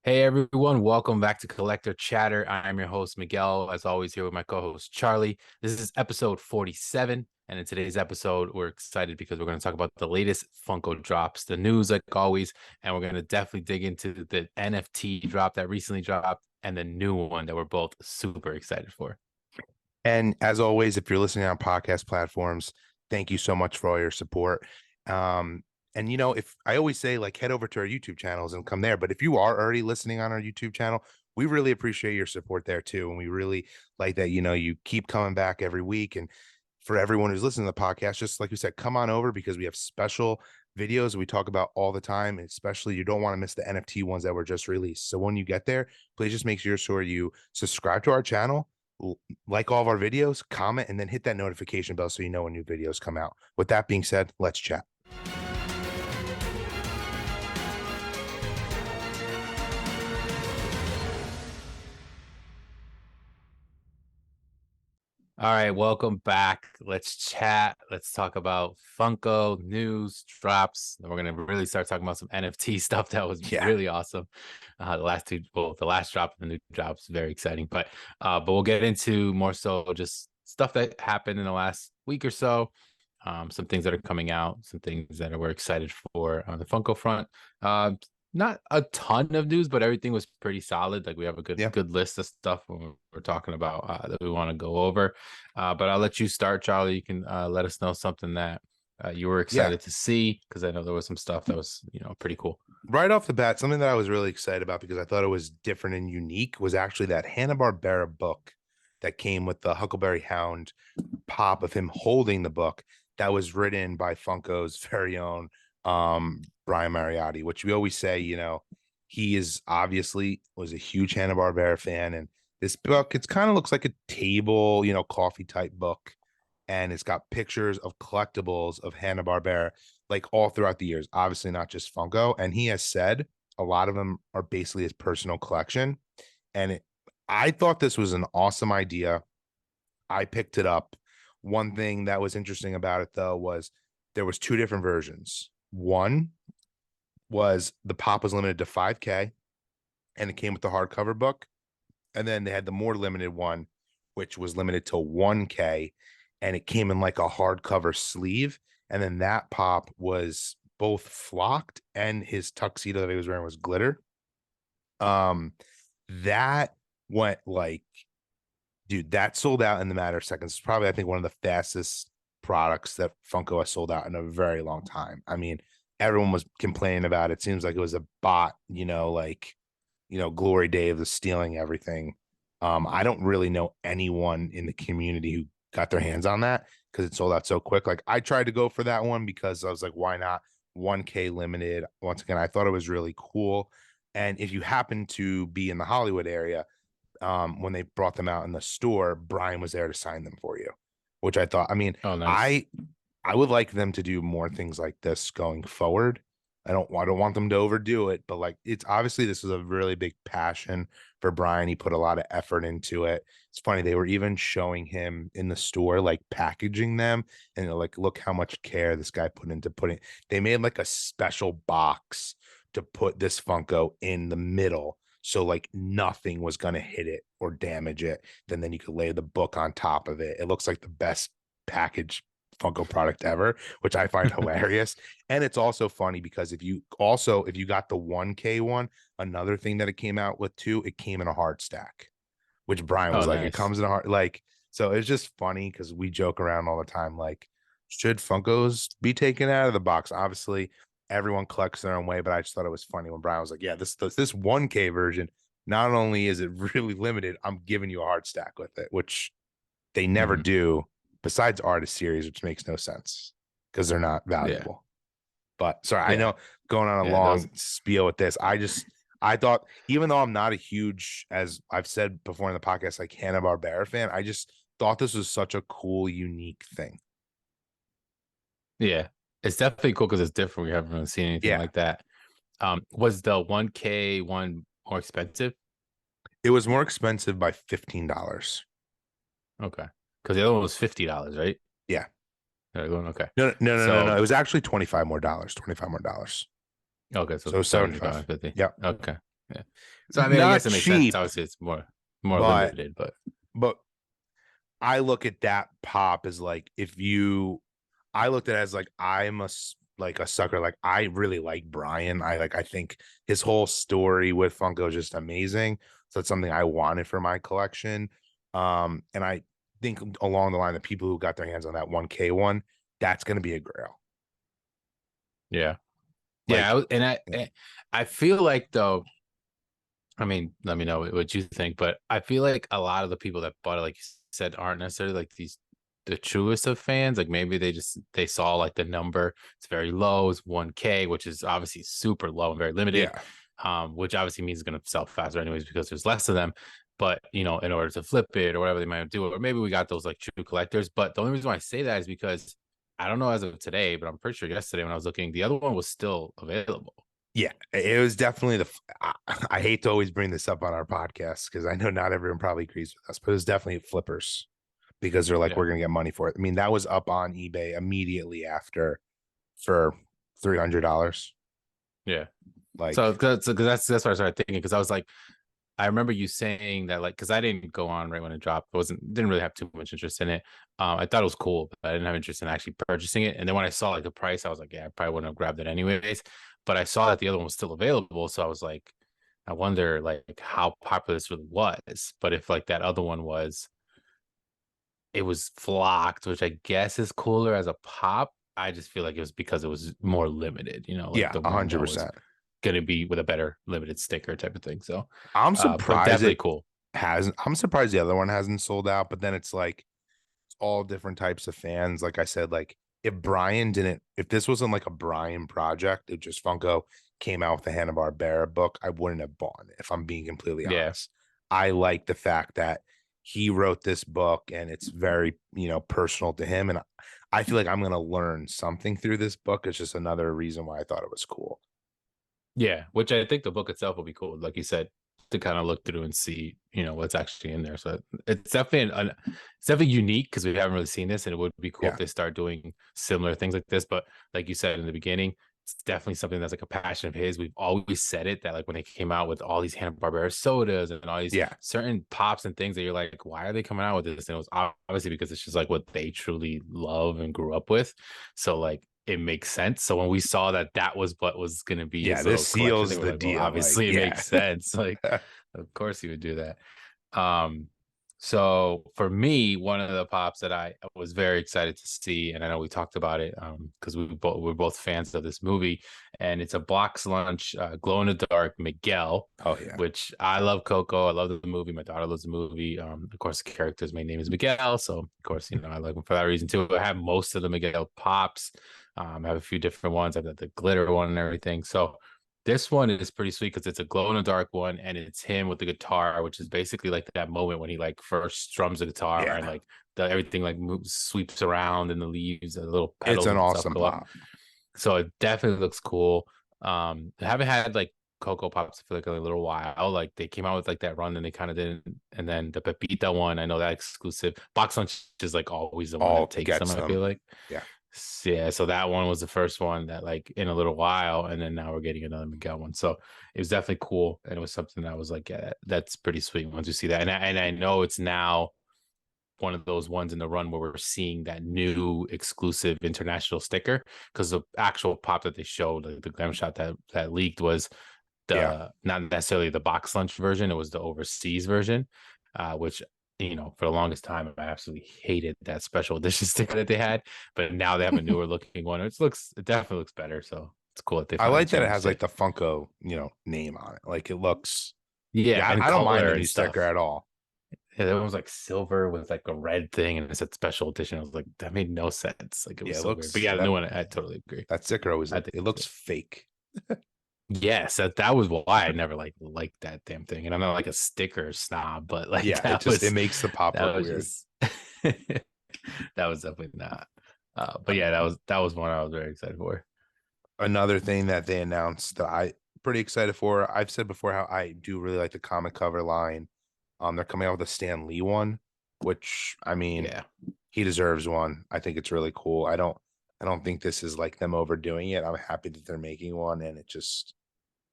Hey everyone, welcome back to Collector Chatter. I'm your host Miguel, as always, here with my co-host Charlie. This is episode 47, and in today's episode, we're excited because we're going to talk about the latest Funko drops, the news like always, and we're going to definitely dig into the NFT drop that recently dropped and the new one that we're both super excited for. And as always, if you're listening on podcast platforms, thank you so much for all your support. And if I always say like head over to our YouTube channels and come there, but if you are already listening on our YouTube channel, we really appreciate your support there too. And we really like that, you keep coming back every week. And for everyone who's listening to the podcast, just like we said, come on over because we have special videos we talk about all the time. And especially you don't want to miss the NFT ones that were just released. So when you get there, please just make sure you subscribe to our channel, like all of our videos, comment, and then hit that notification bell so you know when new videos come out. With that being said, let's chat. All right, welcome back. Let's chat. Let's talk about Funko news drops. And we're gonna really start talking about some NFT stuff that was Yeah. really awesome. The last drop and the new drops, very exciting. But we'll get into more so just stuff that happened in the last week or so. Some things that are coming out, some things that we're excited for on the Funko front. Not a ton of news, but everything was pretty solid. Like we have a good Yeah. good list of stuff we're talking about that we want to go over. But I'll let you start, Charlie. You can let us know something that you were Yeah. excited to see because I know there was some stuff that was pretty cool. Right off the bat, something that I was really excited about because I thought it was different and unique was actually that Hanna-Barbera book that came with the Huckleberry Hound pop of him holding the book that was written by Funko's very own Brian Mariotti, which we always say, he is obviously was a huge Hanna-Barbera fan. And this book, it's kind of looks like a table, coffee type book. And it's got pictures of collectibles of Hanna-Barbera, like all throughout the years, obviously not just Funko. And he has said a lot of them are basically his personal collection. And I thought this was an awesome idea. I picked it up. One thing that was interesting about it though was there was two different versions. One was the pop was limited to 5K and it came with the hardcover book. And then they had the more limited one, which was limited to 1K and it came in like a hardcover sleeve. And then that pop was both flocked and his tuxedo that he was wearing was glitter. That went like, dude, that sold out in the matter of seconds. It's probably, I think, one of the fastest products that Funko has sold out in a very long time. I mean, everyone was complaining about it. Seems like it was a bot, Glory Dave was stealing everything. I don't really know anyone in the community who got their hands on that because it sold out so quick. Like I tried to go for that one because I was like, why not? 1K limited. Once again, I thought it was really cool. And if you happen to be in the Hollywood area, when they brought them out in the store, Brian was there to sign them for you, which I thought, I mean, Oh, nice. I would like them to do more things like this going forward. I don't want them to overdo it, but like it's obviously this was a really big passion for Brian. He put a lot of effort into it. It's funny, they were even showing him in the store, like packaging them, and like, look how much care this guy put into putting. They made like a special box to put this Funko in the middle. So like nothing was gonna hit it or damage it. Then you could lay the book on top of it. It looks like the best package Funko product ever, which I find hilarious. And it's also funny because if you got the 1K one, another thing that it came out with too, it came in a hard stack, which Brian Oh, was like, it nice. comes in a hard, like, so it's just funny because we joke around all the time, like, should Funkos be taken out of the box? Obviously, everyone collects their own way, but I just thought it was funny when Brian was like, yeah, this 1K version, not only is it really limited, I'm giving you a hard stack with it, which they never Mhm. do besides artist series, which makes no sense because they're not Yeah, valuable. But sorry, I yeah, know going on a yeah. Those. long spiel with this. I thought, even though I'm not a huge, as I've said before in the podcast, like Hanna-Barbera fan, I just thought this was such a cool, unique thing. Yeah, it's definitely cool because it's different. We haven't really seen anything Yeah. like that. Was the 1K one more expensive? It was more expensive by $15. Okay. Because the other one was $50, right? Yeah. Okay. No. It So was actually $25 more. $25 more. okay, so So 75 75. 50. Yeah. Okay. Yeah. So I mean, I guess Not it makes sense. cheap, Obviously, it's more but limited, but but I look at that pop as like if you I looked at it as like like a sucker. Like I really like Brian. I think his whole story with Funko is just amazing. So it's something I wanted for my collection. And I think along the line, the people who got their hands on that 1K one, that's gonna be a grail. yeah, yeah. Like, And yeah, I feel like though. I mean, let me know what you think, but I feel like a lot of the people that bought it, like you said, aren't necessarily like the truest of fans. Like maybe they saw like the number, it's very low, it's 1K, which is obviously super low and very limited. yeah, Which obviously means it's gonna sell faster anyways because there's less of them. But in order to flip it or whatever they might do, or maybe we got those like true collectors. But the only reason why I say that is because I don't know as of today, but I'm pretty sure yesterday when I was looking, the other one was still available. yeah. It was definitely I hate to always bring this up on our podcast because I know not everyone probably agrees with us, but it was definitely flippers because they're like, Yeah, we're gonna get money for it. I mean, that was up on eBay immediately after for $300. yeah. So Like, because that's what I started thinking because I was like, I remember you saying that like because I didn't go on right when it dropped. I didn't really have too much interest in it. I thought it was cool, but I didn't have interest in actually purchasing it. And then when I saw like the price, I was like, yeah, I probably wouldn't have grabbed it anyways. But I saw that the other one was still available, so I was like, I wonder like how popular this really was. But if like that other one was, it was flocked, which I guess is cooler as a pop. I just feel like it was because it was more limited, like yeah, the a one hundred that was percent. going to be with a better limited sticker type of thing. So, I'm but surprised definitely it cool. hasn't. I'm surprised the other one hasn't sold out. But then it's like it's all different types of fans. Like I said, like if this wasn't like a Brian project, it just Funko came out with a Hanna-Barbera book, I wouldn't have bought it, if I'm being completely Yeah. honest. I like the fact that he wrote this book and it's very, personal to him. And I feel like I'm going to learn something through this book. It's just another reason why I thought it was cool. Yeah. Which I think the book itself will be cool. Like you said, to kind of look through and see, what's actually in there. So it's definitely unique because we haven't really seen this. And it would be cool if Yeah. they start doing similar things like this. But like you said in the beginning, it's definitely something that's like a passion of his. We've always said it that like when they came out with all these Hanna-Barbera sodas and all these Yeah. certain pops and things that you're like, why are they coming out with this? And it was obviously because it's just like what they truly love and grew up with. So like it makes sense. So when we saw that that was what was going to be Yeah. his This little collection seals thing, we're the like, well, deal. Like, obviously it yeah. makes sense. Like, of course he would do that. Um, so for me, one of the pops that I was very excited to see, and I know we talked about it because we're both fans of this movie, and it's a box lunch glow in the dark Miguel, Oh, yeah. which I love Coco. I love the movie. My daughter loves the movie. Of course, the character's main name is Miguel, so of course I like him for that reason too. I have most of the Miguel pops. I have a few different ones. I've got the glitter one and everything. So this one is pretty sweet because it's a glow in the dark one, and it's him with the guitar, which is basically like that moment when he like first strums the guitar and Yeah. like everything like moves, sweeps around, and the leaves, the little It's petals an and stuff awesome go up. pop. So it definitely looks cool. I haven't had like Cocoa Pops for like a little while. Like they came out with like that run, and they kind of didn't. And then the Pepita one, I know that exclusive. Box Lunch is like always the one that All takes them. gets I feel them. like. Yeah. Yeah, so that one was the first one that like in a little while, and then now we're getting another Miguel one. So it was definitely cool, and it was something that was like, yeah, that's pretty sweet once you see that. And I know it's now one of those ones in the run where we're seeing that new exclusive international sticker because the actual pop that they showed, like the glam shot that leaked was Yeah. not necessarily the box lunch version, it was the overseas version, which for the longest time I absolutely hated that special edition sticker that they had, but now they have a newer looking one. It definitely looks better, so it's cool that they I finally like that it has changed like it. the Funko, name on it. Like it looks, Yeah, yeah, and I don't mind color the and new sticker stuff. at all. Yeah, that one was like silver with like a red thing, and it said special edition. I was like, that made no sense. Like it Yeah, was it so weird. But looks yeah, the new one, I totally agree. that sticker always I think it it's looks good. fake. Yes, that was why I never liked that damn thing. And I'm not like a sticker snob, but like Yeah, it makes the pop that look was weird. just that was definitely not. But yeah, that was one I was very excited for. Another thing that they announced that I pretty excited for. I've said before how I do really like the comic cover line. They're coming out with a Stan Lee one, which I mean, Yeah. he deserves one. I think it's really cool. I don't think this is like them overdoing it. I'm happy that they're making one, and it just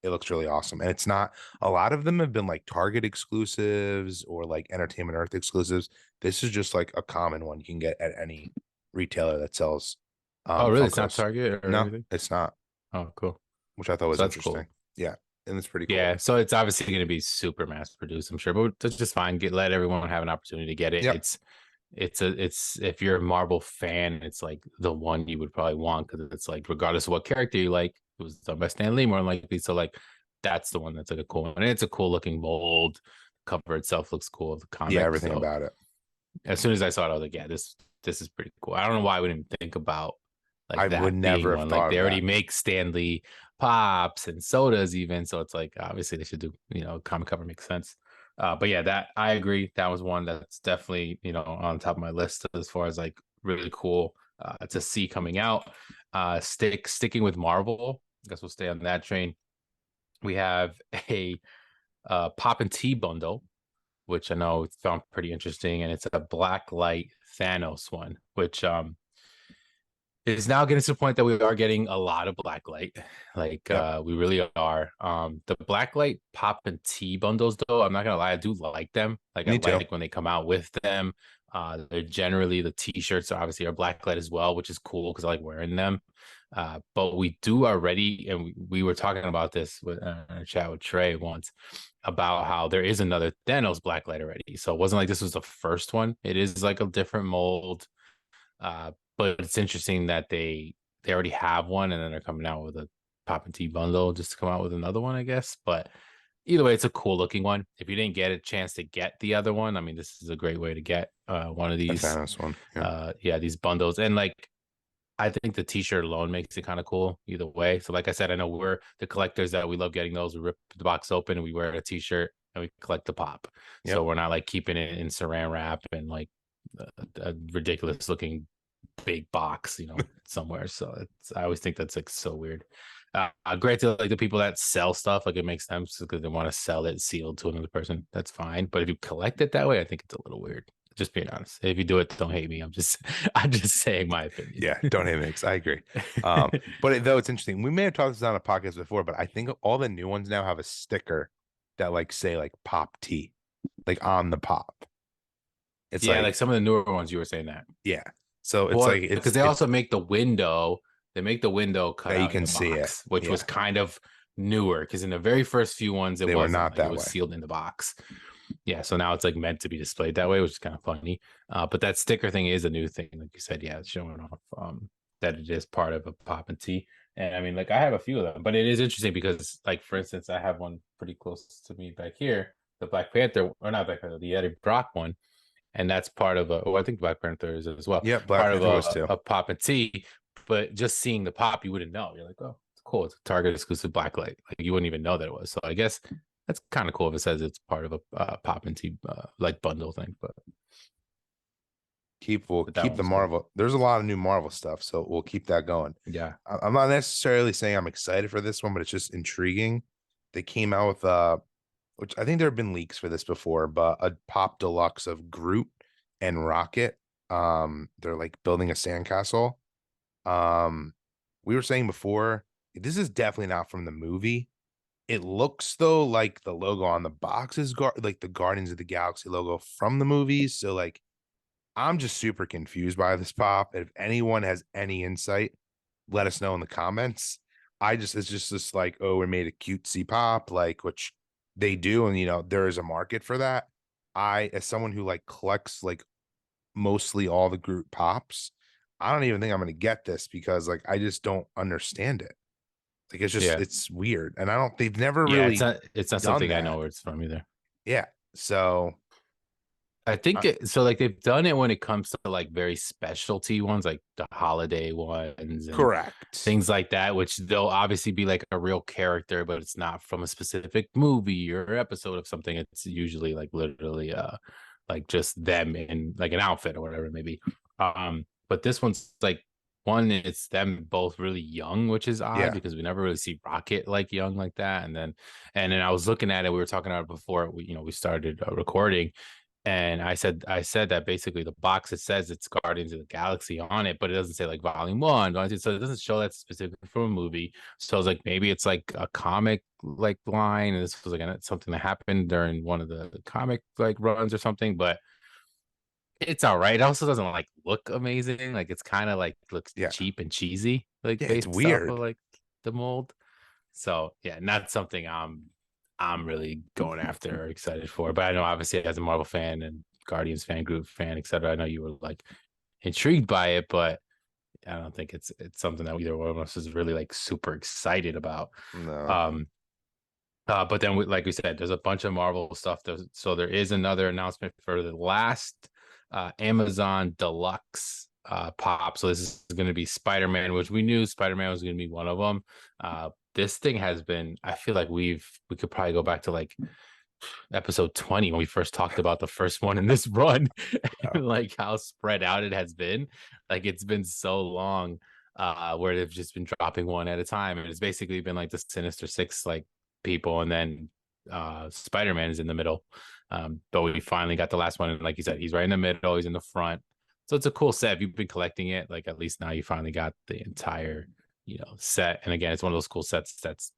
It looks really awesome. And it's not, a lot of them have been like Target exclusives or like Entertainment Earth exclusives. This is just like a common one you can get at any retailer that sells Oh, really? It's not Funkos. Target or No, anything? it's not, Oh, cool. which I thought was So that's interesting. cool. Yeah. And it's pretty cool. Yeah, so it's obviously going to be super mass produced, I'm sure, but that's just fine. Let everyone have an opportunity to get it. Yep. It's if you're a Marvel fan, it's like the one you would probably want because it's like regardless of what character you like, it was done by Stan Lee more than likely. So like that's the one that's like a cool one. And it's a cool looking mold. Cover itself looks cool, the Yeah. comic. Everything So about it. as soon as I saw it, I was like, yeah, this is pretty cool. I don't know why I wouldn't even think about like I would that never being have one. Like thought they of already that. make Stanley pops and sodas even, so it's like obviously they should do, comic cover makes sense. But yeah, that I agree. That was one that's definitely, on top of my list as far as like really cool to see coming out. Sticking with Marvel, I guess we'll stay on that train. We have a Pop and Tea bundle, which I know found pretty interesting, and it's a Black Light Thanos one, which it is now getting to the point that we are getting a lot of blacklight. Like Yep. we really are. The blacklight pop and tea bundles, though, I'm not gonna lie, I do like them. Like I Me too. like when they come out with them. They're generally the t-shirts obviously are blacklight as well, which is cool because I like wearing them. But we do already, and we were talking about this with in a chat with Trey once about how there is another Thanos blacklight already. So it wasn't like this was the first one. It is like a different mold. But it's interesting that they already have one and then they're coming out with a pop and tea bundle just to come out with another one, I guess. But either way, it's a cool looking one. If you didn't get a chance to get the other one, I mean, this is a great way to get one of The these Thanos one. Yeah. yeah, these bundles. And like I think the t-shirt alone makes it kind of cool either way. So like I said, I know we're the collectors that we love getting those. We rip the box open and we wear a t-shirt and we collect the pop. So Yep. we're not like keeping it in saran wrap and like a ridiculous looking big box, somewhere. So I always think that's like so weird. Granted, like the people that sell stuff, like it makes sense because they want to sell it sealed to another person. That's fine. But if you collect it that way, I think it's a little weird. Just being honest. If you do it, don't hate me. I'm just saying my opinion. Yeah. Don't hate mix. I agree. Though it's interesting, we may have talked this on a podcast before, but I think all the new ones now have a sticker that like say like pop tea, like on the pop. It's Yeah, like, like some of the newer ones you were saying that. yeah. So it's Well, like because they also make the window, cut that you out in can the see it. box, which was Yeah. kind of newer because in the very first few ones it They were wasn't not like it that was way. sealed in the box. Yeah, so now it's like meant to be displayed that way, which is kind of funny. But that sticker thing is a new thing, like you said. Yeah, it's showing off that it is part of a pop and tea. And I mean, like I have a few of them, but it is interesting because, like, for instance, I have one pretty close to me back here, the Black Panther, or not Black Panther, the Eddie Brock one, and that's part of a. Oh, I think Black Panther is as well, Yep. Black part of Panther was too. a pop and tea. But just seeing the pop, you wouldn't know. You're like, oh, it's cool. It's a Target exclusive blacklight. Like you wouldn't even know that it was. So I guess that's kind of cool if it says it's part of a pop and tea like bundle thing. We'll But that keep one the was cool. Marvel. There's a lot of new Marvel stuff, so we'll keep that going. Yeah. I'm not necessarily saying I'm excited for this one, but it's just intriguing. They came out with which I think there have been leaks for this before, but a pop deluxe of Groot and Rocket. They're like building a sandcastle. We were saying before, this is definitely not from the movie. It looks though like the logo on the box is like the Guardians of the Galaxy logo from the movies. So like I'm just super confused by this pop. If anyone has any insight, let us know in the comments. It's just this like, oh, we made a cutesy pop, like, which they do, and there is a market for that. As someone who like collects like mostly all the group pops, I don't even think I'm gonna get this because like I just don't understand it. Like Yeah. it's weird. And they've never Yeah. really It's not done something I know that. where it's from either. Yeah. So I think uh, so. Like they've done it when it comes to like very specialty ones, like the holiday ones and correct. things like that, which they'll obviously be like a real character, but it's not from a specific movie or episode of something. It's usually like literally like just them in like an outfit or whatever it may be. But this one's like one, it's them both really young, which is odd Yeah. because we never really see Rocket like young like that. And then I was looking at it, we were talking about it before we started recording. And I said that basically the box, it says it's Guardians of the Galaxy on it, but it doesn't say like volume one, so it doesn't show that specific from a movie. So I was like, maybe it's like a comic like line, and this was like something that happened during one of the comic like runs or something. But it's all right. It also doesn't like look amazing. Like it's kind of like looks Yeah. cheap and cheesy, like Yeah, it's based off of weird. like the mold. So yeah, not something I'm really going after or excited for. But I know obviously as a Marvel fan and Guardians fan group fan, etc., I know you were like intrigued by it, but I don't think it's something that either one of us is really like super excited about. No. Um, but then, like we said, there's a bunch of Marvel stuff. So there is another announcement for the last Amazon Deluxe pop. So this is going to be Spider-Man, which we knew Spider-Man was going to be one of them. This thing has been, I feel like we could probably go back to like episode 20 when we first talked about the first one in this run, Yeah. and like how spread out it has been. Like it's been so long where they've just been dropping one at a time, and it's basically been like the Sinister Six like people, and then Spider-Man is in the middle. But we finally got the last one, and like you said, he's right in the middle, he's in the front. So it's a cool set. If you've been collecting it, like at least now you finally got the entire set. And again, it's one of those cool sets that's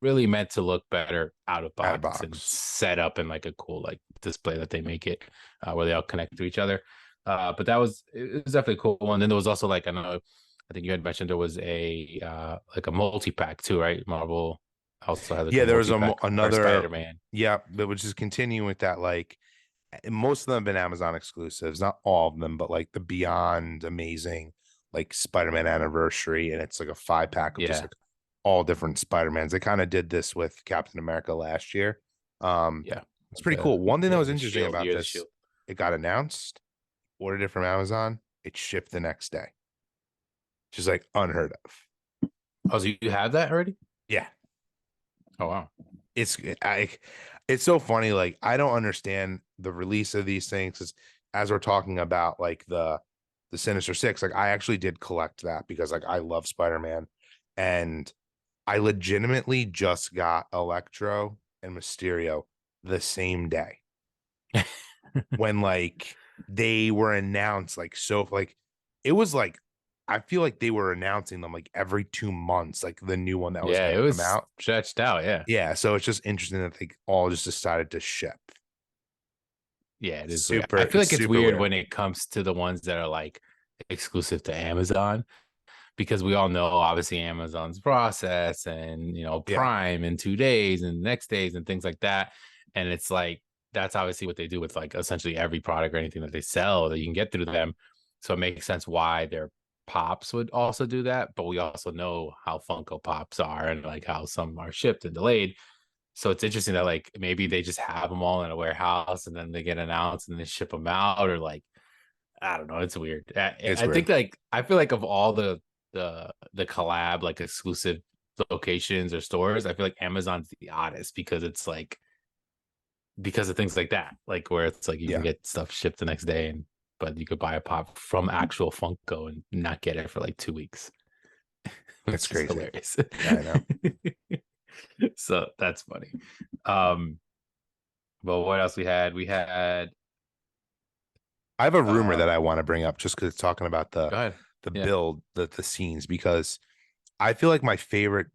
really meant to look better out of Out of box and box. set up in like a cool like display that they make it where they all connect to each other. But it was definitely a cool one. Then there was also like I think you had mentioned there was a like a multi-pack too, right? Marvel also had like a Yeah, there was multi-pack for another. Spider-Man. Yeah, but which is continuing with that. Like most of them have been Amazon exclusives, not all of them, but like the Beyond Amazing, like Spider-Man Anniversary, and it's like a 5 pack of just Yeah, like all different Spider-Mans. They kind of did this with Captain America last year. Um, yeah. it's pretty cool. One thing that was The interesting shield, about year of the this, shield. it got announced, ordered it from Amazon, it shipped the next day, which is like unheard of. Oh, so you have that already? Yeah, Oh wow. it's I it's so funny. Like I don't understand the release of these things as we're talking about like the Sinister Six. Like I actually did collect that because like I love Spider-Man, and I legitimately just got Electro and Mysterio the same day when like they were announced. Like so like it was like I feel like they were announcing them like every 2 months, like the new one that was Yeah, going it to come was out. stretched out. Yeah. Yeah, so it's just interesting that they all just decided to ship. Yeah, it is weird. I Super, feel it's like it's super weird weird. when it comes to the ones that are like exclusive to Amazon, because we all know obviously Amazon's process and Yeah, Prime in 2 days and next days and things like that. And it's like that's obviously what they do with like essentially every product or anything that they sell that you can get through them. So it makes sense why their pops would also do that. But we also know how Funko Pops are and like how some are shipped and delayed. So it's interesting that like maybe they just have them all in a warehouse and then they get announced and they ship them out, or like I don't know. It's weird. it's I weird. think like I feel like of all the collab like exclusive locations or stores, I feel like Amazon's the oddest because it's like because of things like that, like where it's like you can Yeah, get stuff shipped the next day, and but you could buy a pop from actual Funko and not get it for like 2 weeks, it's which is crazy. hilarious. Yeah, I know. So that's funny. Um, but what else we had? We had I have a rumor uh that I want to bring up just because it's talking about go ahead. the Yeah. build, the scenes, because I feel like my favorite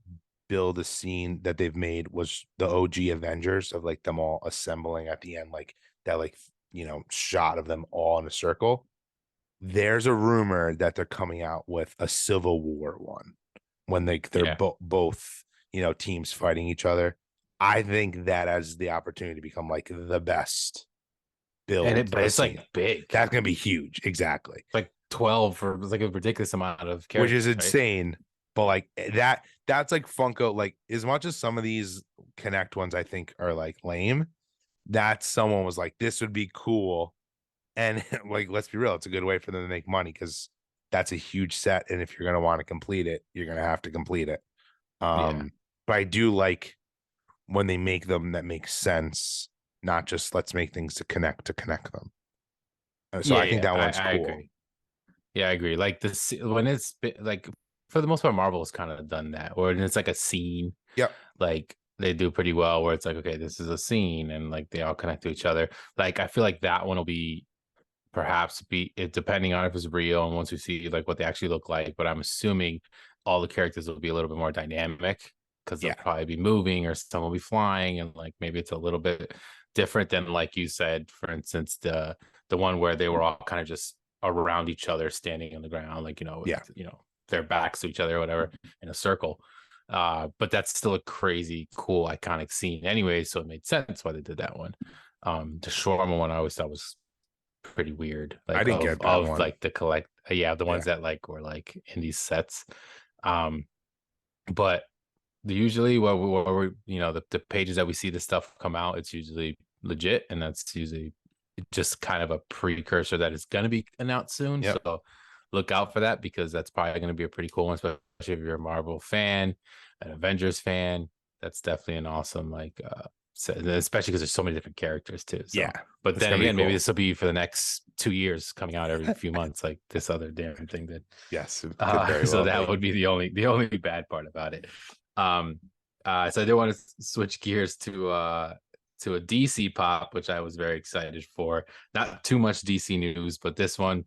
build a scene that they've made was the OG Avengers of like them all assembling at the end, like that, like shot of them all in a circle. There's a rumor that they're coming out with a Civil War one when they're Yeah. both teams fighting each other. I think that has the opportunity to become like the best build But a it's scene. like big. That's gonna be huge, exactly. Like 12 for like a ridiculous amount of Which is characters, right? insane. But like that's like Funko. Like as much as some of these Connect ones I think are like lame, that someone was like, this would be cool. And like, let's be real, it's a good way for them to make money because that's a huge set. And if you're gonna want to complete it, you're gonna have to complete it. Yeah. But I do like when they make them that make sense, not just let's make things to connect them. So Yeah, I think yeah. that one's I cool. agree. Yeah, I agree. Like this when like for the most part, Marvel's kind of done that, or it's like a scene. Yep. Like they do pretty well where it's like, okay, this is a scene and like they all connect to each other. Like I feel like that one will be perhaps be it depending on if it's real and once we see like what they actually look like. But I'm assuming all the characters will be a little bit more dynamic because they'll Yeah, probably be moving or some will be flying and like maybe it's a little bit different than like you said, for instance, the one where they were all kind of just around each other standing on the ground, like with yeah, their backs to each other or whatever in a circle. But that's still a crazy, cool, iconic scene anyway, so it made sense why they did that one. The shawarma one I always thought was pretty weird, I like didn't of get that one. like the collect, yeah, the Yeah, ones that like were like in these sets. Um, but usually what we the pages that we see the stuff come out, it's usually legit, and that's usually just kind of a precursor that is going to be announced soon. yep, So look out for that because that's probably going to be a pretty cool one, especially if you're a Marvel fan, an Avengers fan. That's definitely an awesome especially because there's so many different characters too. yeah. So, but It's then gonna be again, maybe cool. this will be for the next 2 years, coming out every few months, like this other damn thing did. Yes, it could very So well that be. would be the only bad part about it. Um, so I did want to switch gears to a DC pop, which I was very excited for. Not too much DC news, but this one,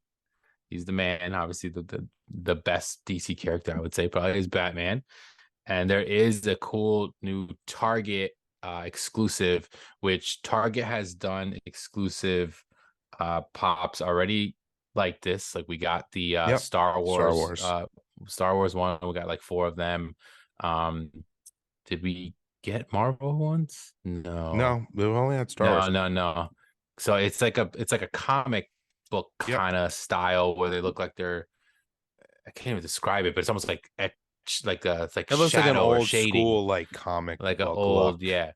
he's the man. Obviously, the best DC character I would say probably is Batman. And there is a cool new Target exclusive, which Target has done exclusive pops already like this. Like we got the Yep. Star Wars. Star Wars one. We got like four of them. Um, did we get Marvel ones? No, No, we've only had Star no, Wars. no, no. So it's like a comic book Yep. kind of style where they look like they're, I can't even describe it, but it's almost like it's like It looks like an shadow or old shading, school like comic like a book old, look. yeah.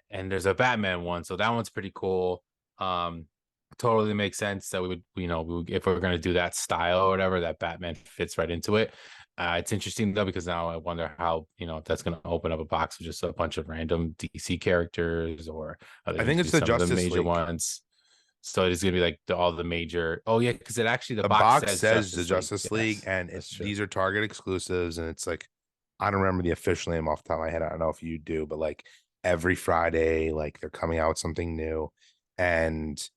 And there's a Batman one, so that one's pretty cool. Um, totally makes sense that if we're gonna do that style or whatever, that Batman fits right into it. It's interesting though because now I wonder how if that's gonna open up a box with just a bunch of random DC characters, or are they I going think to it's do the some of the Justice major League. ones? So it's gonna be like all the major. Oh yeah, because it actually the The box box says says the Justice League. Justice League, Yes, and that's true. these are Target exclusives, and it's like I don't remember the official name off the top of my head. I don't know if you do, but like every Friday, like they're coming out with something new, and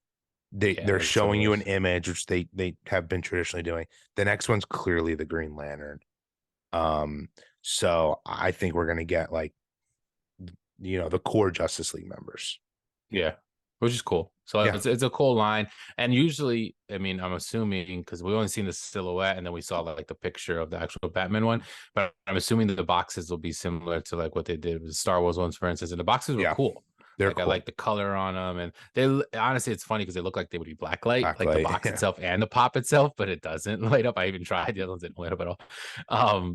Yeah, they're that's what it showing you an was. image, which they have been traditionally doing. The next one's clearly the Green Lantern. Um, so I think we're gonna get like the core Justice League members. Yeah, which is cool. So Yeah, it's a cool line. And usually, I mean, I'm assuming because we only seen the silhouette and then we saw like the picture of the actual Batman one, but I'm assuming that the boxes will be similar to like what they did with the Star Wars ones, for instance. And the boxes were yeah, cool. they're Like I cool. like the color on them, and they honestly, it's funny because they look like they would be blacklight, like the Backlight. box Yeah, itself and the pop itself, but it doesn't light up. I even tried the other ones didn't light up at all.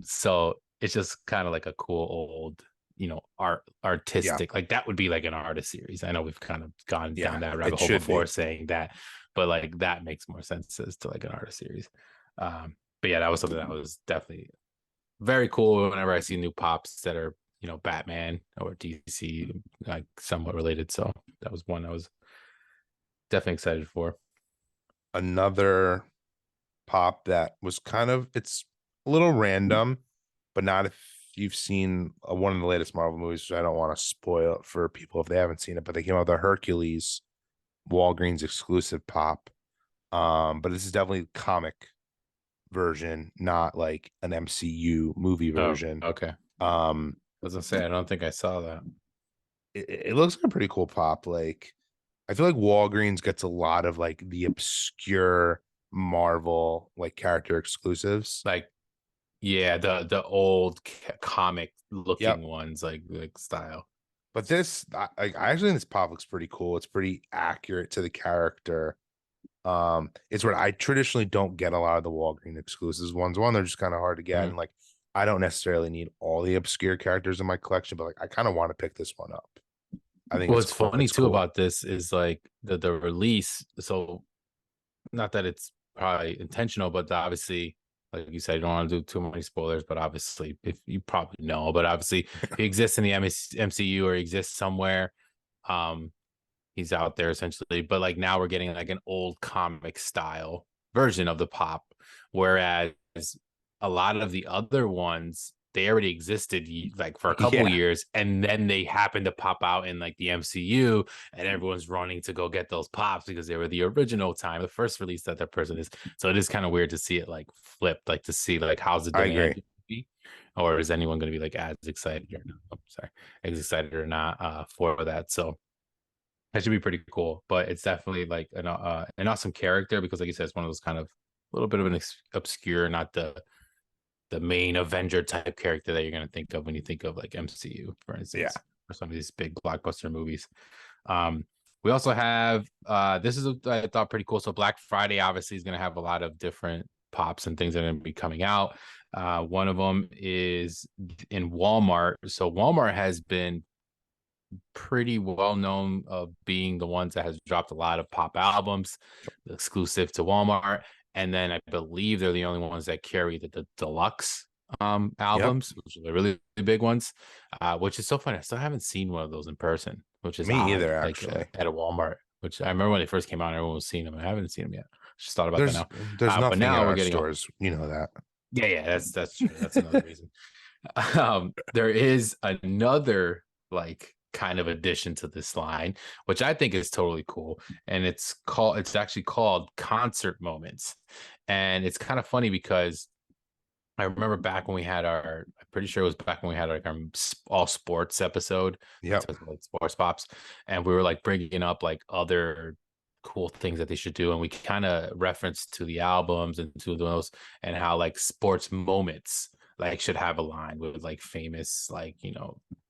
So it's just kind of like a cool old yeah, artistic, like that would be like an artist series. I know we've kind of gone yeah. down that rabbit It hole should before be saying that, but like that makes more sense as to like an artist series. But yeah, that was something that was definitely very cool whenever I see new pops that are Batman or DC, like somewhat related. So that was one I was definitely excited for. another pop that was it's a little random, but not if you've seen one of the latest Marvel movies, which I don't want to spoil it for people if they haven't seen it, but they came out with a Hercules Walgreens exclusive pop. But this is definitely comic version, not like an MCU movie Oh, version. okay. Um, I was gonna say I don't think I saw that. it looks like a pretty cool pop. Like I feel like Walgreens gets a lot of like the obscure Marvel like character exclusives. Like, yeah, the old comic Yep. looking ones, like style. But I actually think this pop looks pretty cool. It's pretty accurate to the character. It's what I traditionally don't get a lot of the Walgreens exclusives ones. One, they're just kind of hard to get, Mhm. and like I don't necessarily need all the obscure characters in my collection, but like I kind of want to pick this one up. I think What's funny it's too cool. about this is like the release. So not that it's probably intentional, but obviously, like you said, you don't want to do too many spoilers. But obviously, if you probably know, but obviously, he exists in the MCU or exists somewhere. Um, he's out there essentially. But like now we're getting like an old comic style version of the pop, whereas a lot of the other ones they already existed like for a couple Yeah, years, and then they happened to pop out in like the MCU, and everyone's running to go get those pops because they were the original time, the first release that person is. So it is kind of weird to see it like flipped, like to see like how's the I demand agree. gonna be, or is anyone going to be like as excited or not? Oh, sorry, as excited or not for that. So that should be pretty cool. But it's definitely like an awesome character because, like you said, it's one of those kind of a little bit of an obscure, not the main Avenger type character that you're going to think of when you think of like MCU, for Yeah. instance, or some of these big blockbuster movies. Um, we also have this is I thought pretty cool. So Black Friday obviously is going to have a lot of different pops and things that are going to be coming out. One of them is in Walmart. So Walmart has been pretty well known of being the ones that has dropped a lot of pop albums exclusive to Walmart. And then I believe they're the only ones that carry the deluxe Yep. albums, which are the really big ones, which is so funny. I still haven't seen one of those in person, which is Me odd, either, like actually. at a Walmart, which I remember when they first came out, everyone was seeing them. I haven't seen them yet. Just thought about that There's now. there's But nothing in now we're our getting a stores. You know that. yeah, that's true. That's another reason. There is another like kind of addition to this line, which I think is totally cool, and it's actually called concert moments, and it's kind of funny because I remember back when we had I'm pretty sure it was back when we had like our all sports episode, like Yep. talking about sports pops, and we were like bringing up like other cool things that they should do, and we kind of referenced to the albums and to those, and how like sports moments like should have a line with like famous like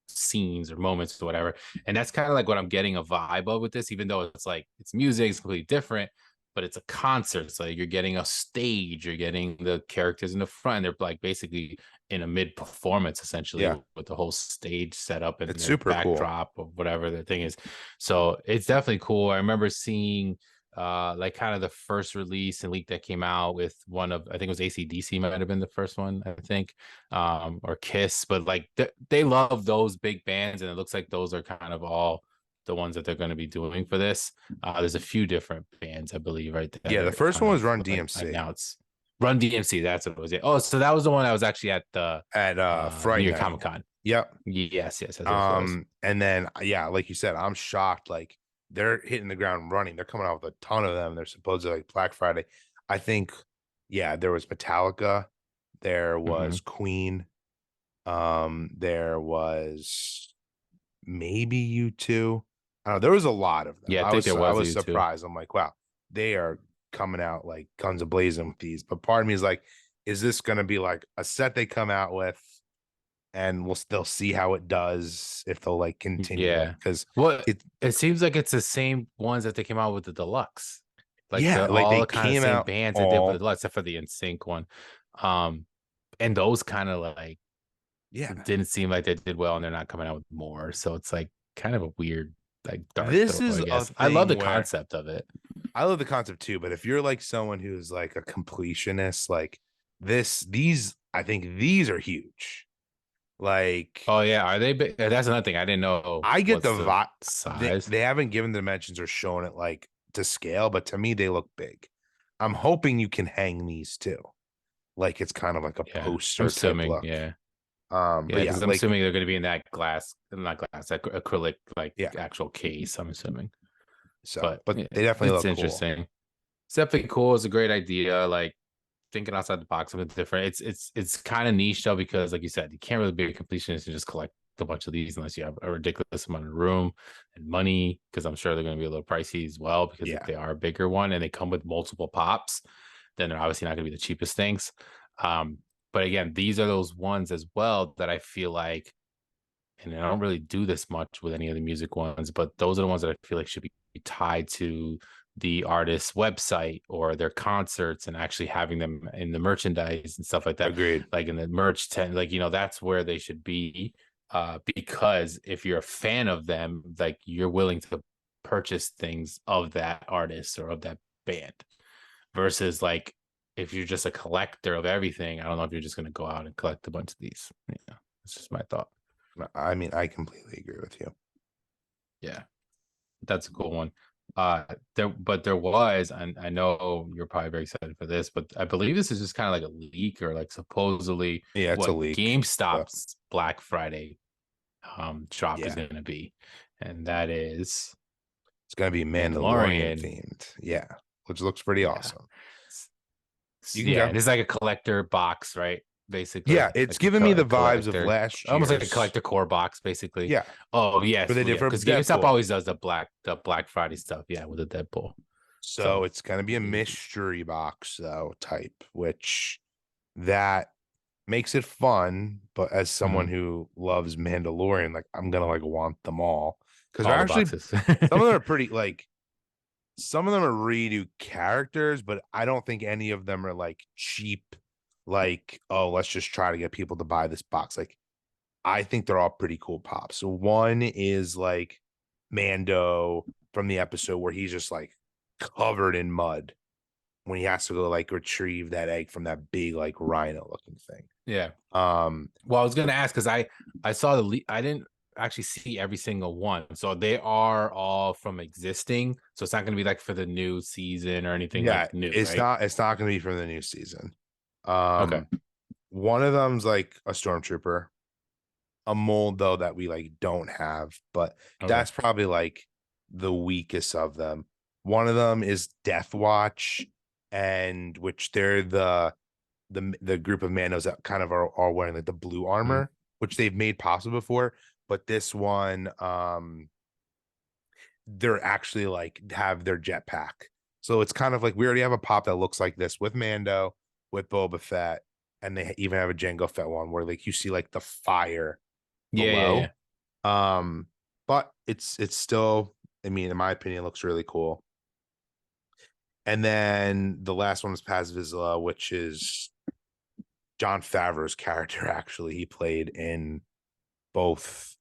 scenes or moments or whatever, and that's kind of like what I'm getting a vibe of with this, even though it's like it's music, it's completely different, but it's a concert. So you're getting a stage, you're getting the characters in the front. They're like basically in a mid performance, essentially, Yeah. with the whole stage set up and It's their super cool. backdrop of whatever their thing is. So it's definitely cool. I remember seeing like kind of the first release and leak that came out with one of, I think it was ACDC might have been the first one, I think, or Kiss, but like they love those big bands, and it looks like those are kind of all the ones that they're going to be doing for this. There's a few different bands, I believe, right, that Yeah, the are first kind one of was Run like DMC announced. Run DMC, that's what it was. Yeah. Oh, so that was the one that was actually at the at New Fright York Night. Comic Con. Yep. Yes, that's what it was. And then yeah, like you said, I'm shocked. Like they're hitting the ground running. They're coming out with a ton of them. They're supposedly like Black Friday. I think, yeah, there was Metallica, there Hmm. was Queen, there was maybe U2. I don't know. There was a lot of them. Yeah, I I think was there I was was you too. surprised. I'm like, wow, they are coming out like guns a blazing with these. But part of me is like, is this gonna be like a set they come out with? And they'll see how it does if they'll like continue it Yeah. because Well, it it seems like it's the same ones that they came out with the deluxe. Like yeah, the like all they the kind of came same out bands they did for the all deluxe, except for the NSYNC one. Um, and those kind of like yeah. didn't seem like they did well, and they're not coming out with more. So it's like kind of a weird like dart This throw, I is a guess. I love the thing where concept of it. I love the concept too, but if you're like someone who's like a completionist, like these I think these are huge. Like Oh yeah, are they big? That's another thing. I didn't know I get what's the the vibe. size. They haven't given the dimensions or shown it like to scale, but to me they look big. I'm hoping you can hang these too. Like it's kind of like a Yeah, I'm poster type assuming. look. Yeah, But yeah, yeah, because I'm like assuming they're going to be in that glass, not glass, acrylic, like yeah. actual case. I'm assuming, So, but but yeah, they definitely it's look cool. interesting. It's definitely cool. It's a great idea. Like thinking outside the box, something different. It's kind of niche though, because like you said, you can't really be a completionist and just collect a bunch of these unless you have a ridiculous amount of room and money, because I'm sure they're going to be a little pricey as well, because if Yeah, they are a bigger one and they come with multiple pops, then they're obviously not going to be the cheapest things. um but again, these are those ones as well that I feel like, and I don't really do this much with any of the music ones, but those are the ones that I feel like should be tied to the artist's website or their concerts, and actually having them in the merchandise and stuff like that, agreed. like in the merch tent, like that's where they should be. Because if you're a fan of them, like you're willing to purchase things of that artist or of that band, versus like if you're just a collector of everything, I don't know if you're just going to go out and collect a bunch of these. Yeah, it's just my thought. I mean, I completely agree with you. Yeah, that's a cool one. there was, and I know you're probably very excited for this, but I believe this is just kind of like a leak or like supposedly Yeah, it's a what leak, but GameStop's Black Friday drop is yeah, going to be, and that is it's gonna be Mandalorian Mandalorian. themed. Yeah, which looks pretty Yeah. awesome. S- You can Yeah, go. and it's like a collector box, right? Yeah, Basically, it's like a, giving me the vibes of collector, last almost like a year's. collector core box, basically. Yeah, Oh what yes, they well, did yeah, for because GameStop Deadpool. always does the Black Friday stuff, yeah, with the Deadpool. So So it's gonna be a eh, mystery box though type, which that makes it fun. But as someone mhm, who loves Mandalorian, like I'm gonna like want them all because they're all the actually boxes. some of them are pretty like some of them are redo characters, but I don't think any of them are like cheap. Like, oh, let's just try to get people to buy this box. Like, I think they're all pretty cool pops. So one is like Mando from the episode where he's just like covered in mud when he has to go like retrieve that egg from that big like rhino looking thing. Yeah. Um, Well, I was gonna ask because I saw I didn't actually see every single one, so they are all from existing. So it's not gonna be like for the new season or anything like yeah, new, it's right? not gonna be from the new season. Okay. One of them's like a stormtrooper, a mold though that we like don't have, but Okay. that's probably like the weakest of them. One of them is Death Watch, and which they're the group of Manos that kind of are wearing like the blue Mhm. armor, which they've made possible before. But this one, they're actually like have their jetpack. So it's kind of like we already have a pop that looks like this with Mando, with Boba Fett, and they even have a Jango Fett one where like you see like the fire Yeah, yeah, yeah. below. Um, but it's still, I mean, in my opinion, it looks really cool. And then the last one was Paz Vizsla, which is John Favreau's character. Actually, he played in both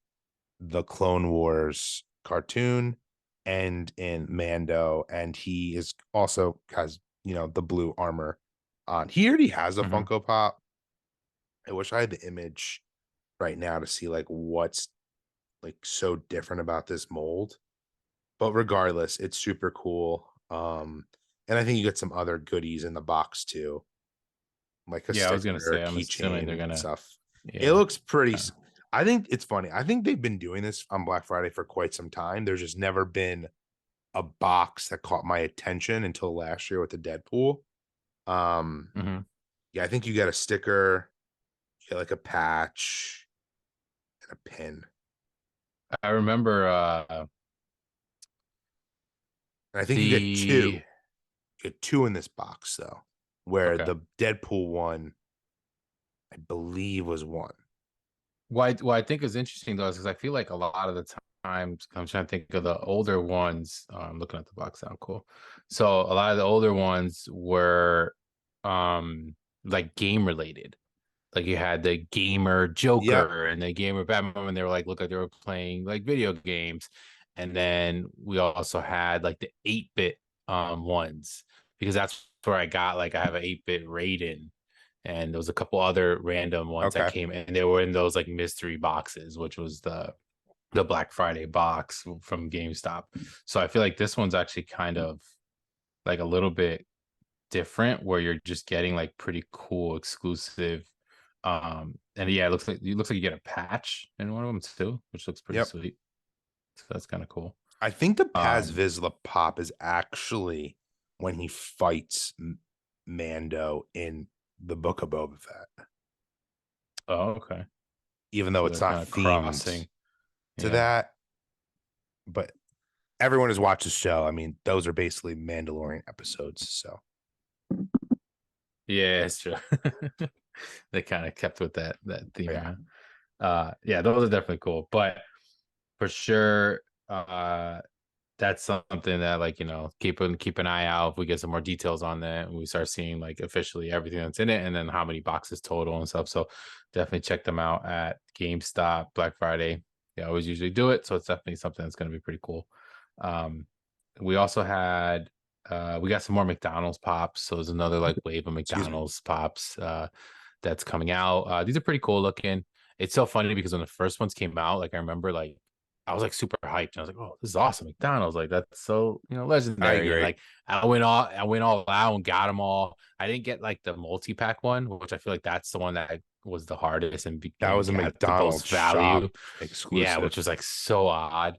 the Clone Wars cartoon and in Mando, and he is also has the blue armor on. He already has a Hmm. Funko Pop. I wish I had the image right now to see like what's like so different about this mold. But regardless, it's super cool. And I think you get some other goodies in the box too, like a Yeah, I was gonna sticker, say, I'm assuming they're keychain, and gonna, stuff. It yeah, looks pretty. kind of. I think it's funny. I think they've been doing this on Black Friday for quite some time. There's just never been a box that caught my attention until last year with the Deadpool. Um, Hmm. yeah, I think you get a sticker, you get like a patch and a pin. I remember And I think you get the two. You get two in this box though, where okay. the Deadpool one, I believe, was one. Why I think is interesting though is because I feel like a lot of the times I'm trying to think of the older ones. I'm looking at the box now, cool. So a lot of the older ones were like game related. Like you had the gamer Yep. Joker and the gamer Batman when they were like look like they were playing like video games. And then we also had like the 8-bit ones because that's where I got like I have an 8-bit Raiden and there was a couple other random ones that Okay. came and they were in those like mystery boxes, which was the Black Friday box from GameStop. So I feel like this one's actually kind of like a little bit different where you're just getting like pretty cool exclusive and yeah, it looks like you get a patch in one of them too, which looks pretty Yep. sweet. So that's kind of cool. I think the Paz Um Vizsla pop is actually when he fights Mando in the Book of Boba Fett, oh, okay. even though So it's they're not kind of themed crossing. to Yeah. that. But everyone has watched the show. I mean, those are basically Mandalorian episodes. So Yeah, it's true. They kind of kept with that theme, yeah, huh? Yeah, those are definitely cool. But for sure, that's something that like keep an eye out if we get some more details on that and we start seeing like officially everything that's in it and then how many boxes total and stuff. So definitely check them out at GameStop Black Friday. They always usually do it, so it's definitely something that's going to be pretty cool. Um, we also had we got some more McDonald's pops, so there's another like wave of excuse me. McDonald's pops that's coming out. These are pretty cool looking. It's so funny because when the first ones came out, like I remember like I was like super hyped. I was like, oh, this is awesome. McDonald's, like that's so, I legendary. And agree. like I went all out and got them all. I didn't get like the multi-pack one, which I feel like that's the one that was the hardest and That was a had the McDonald's most shop value. Yeah, which exclusive. was like so odd.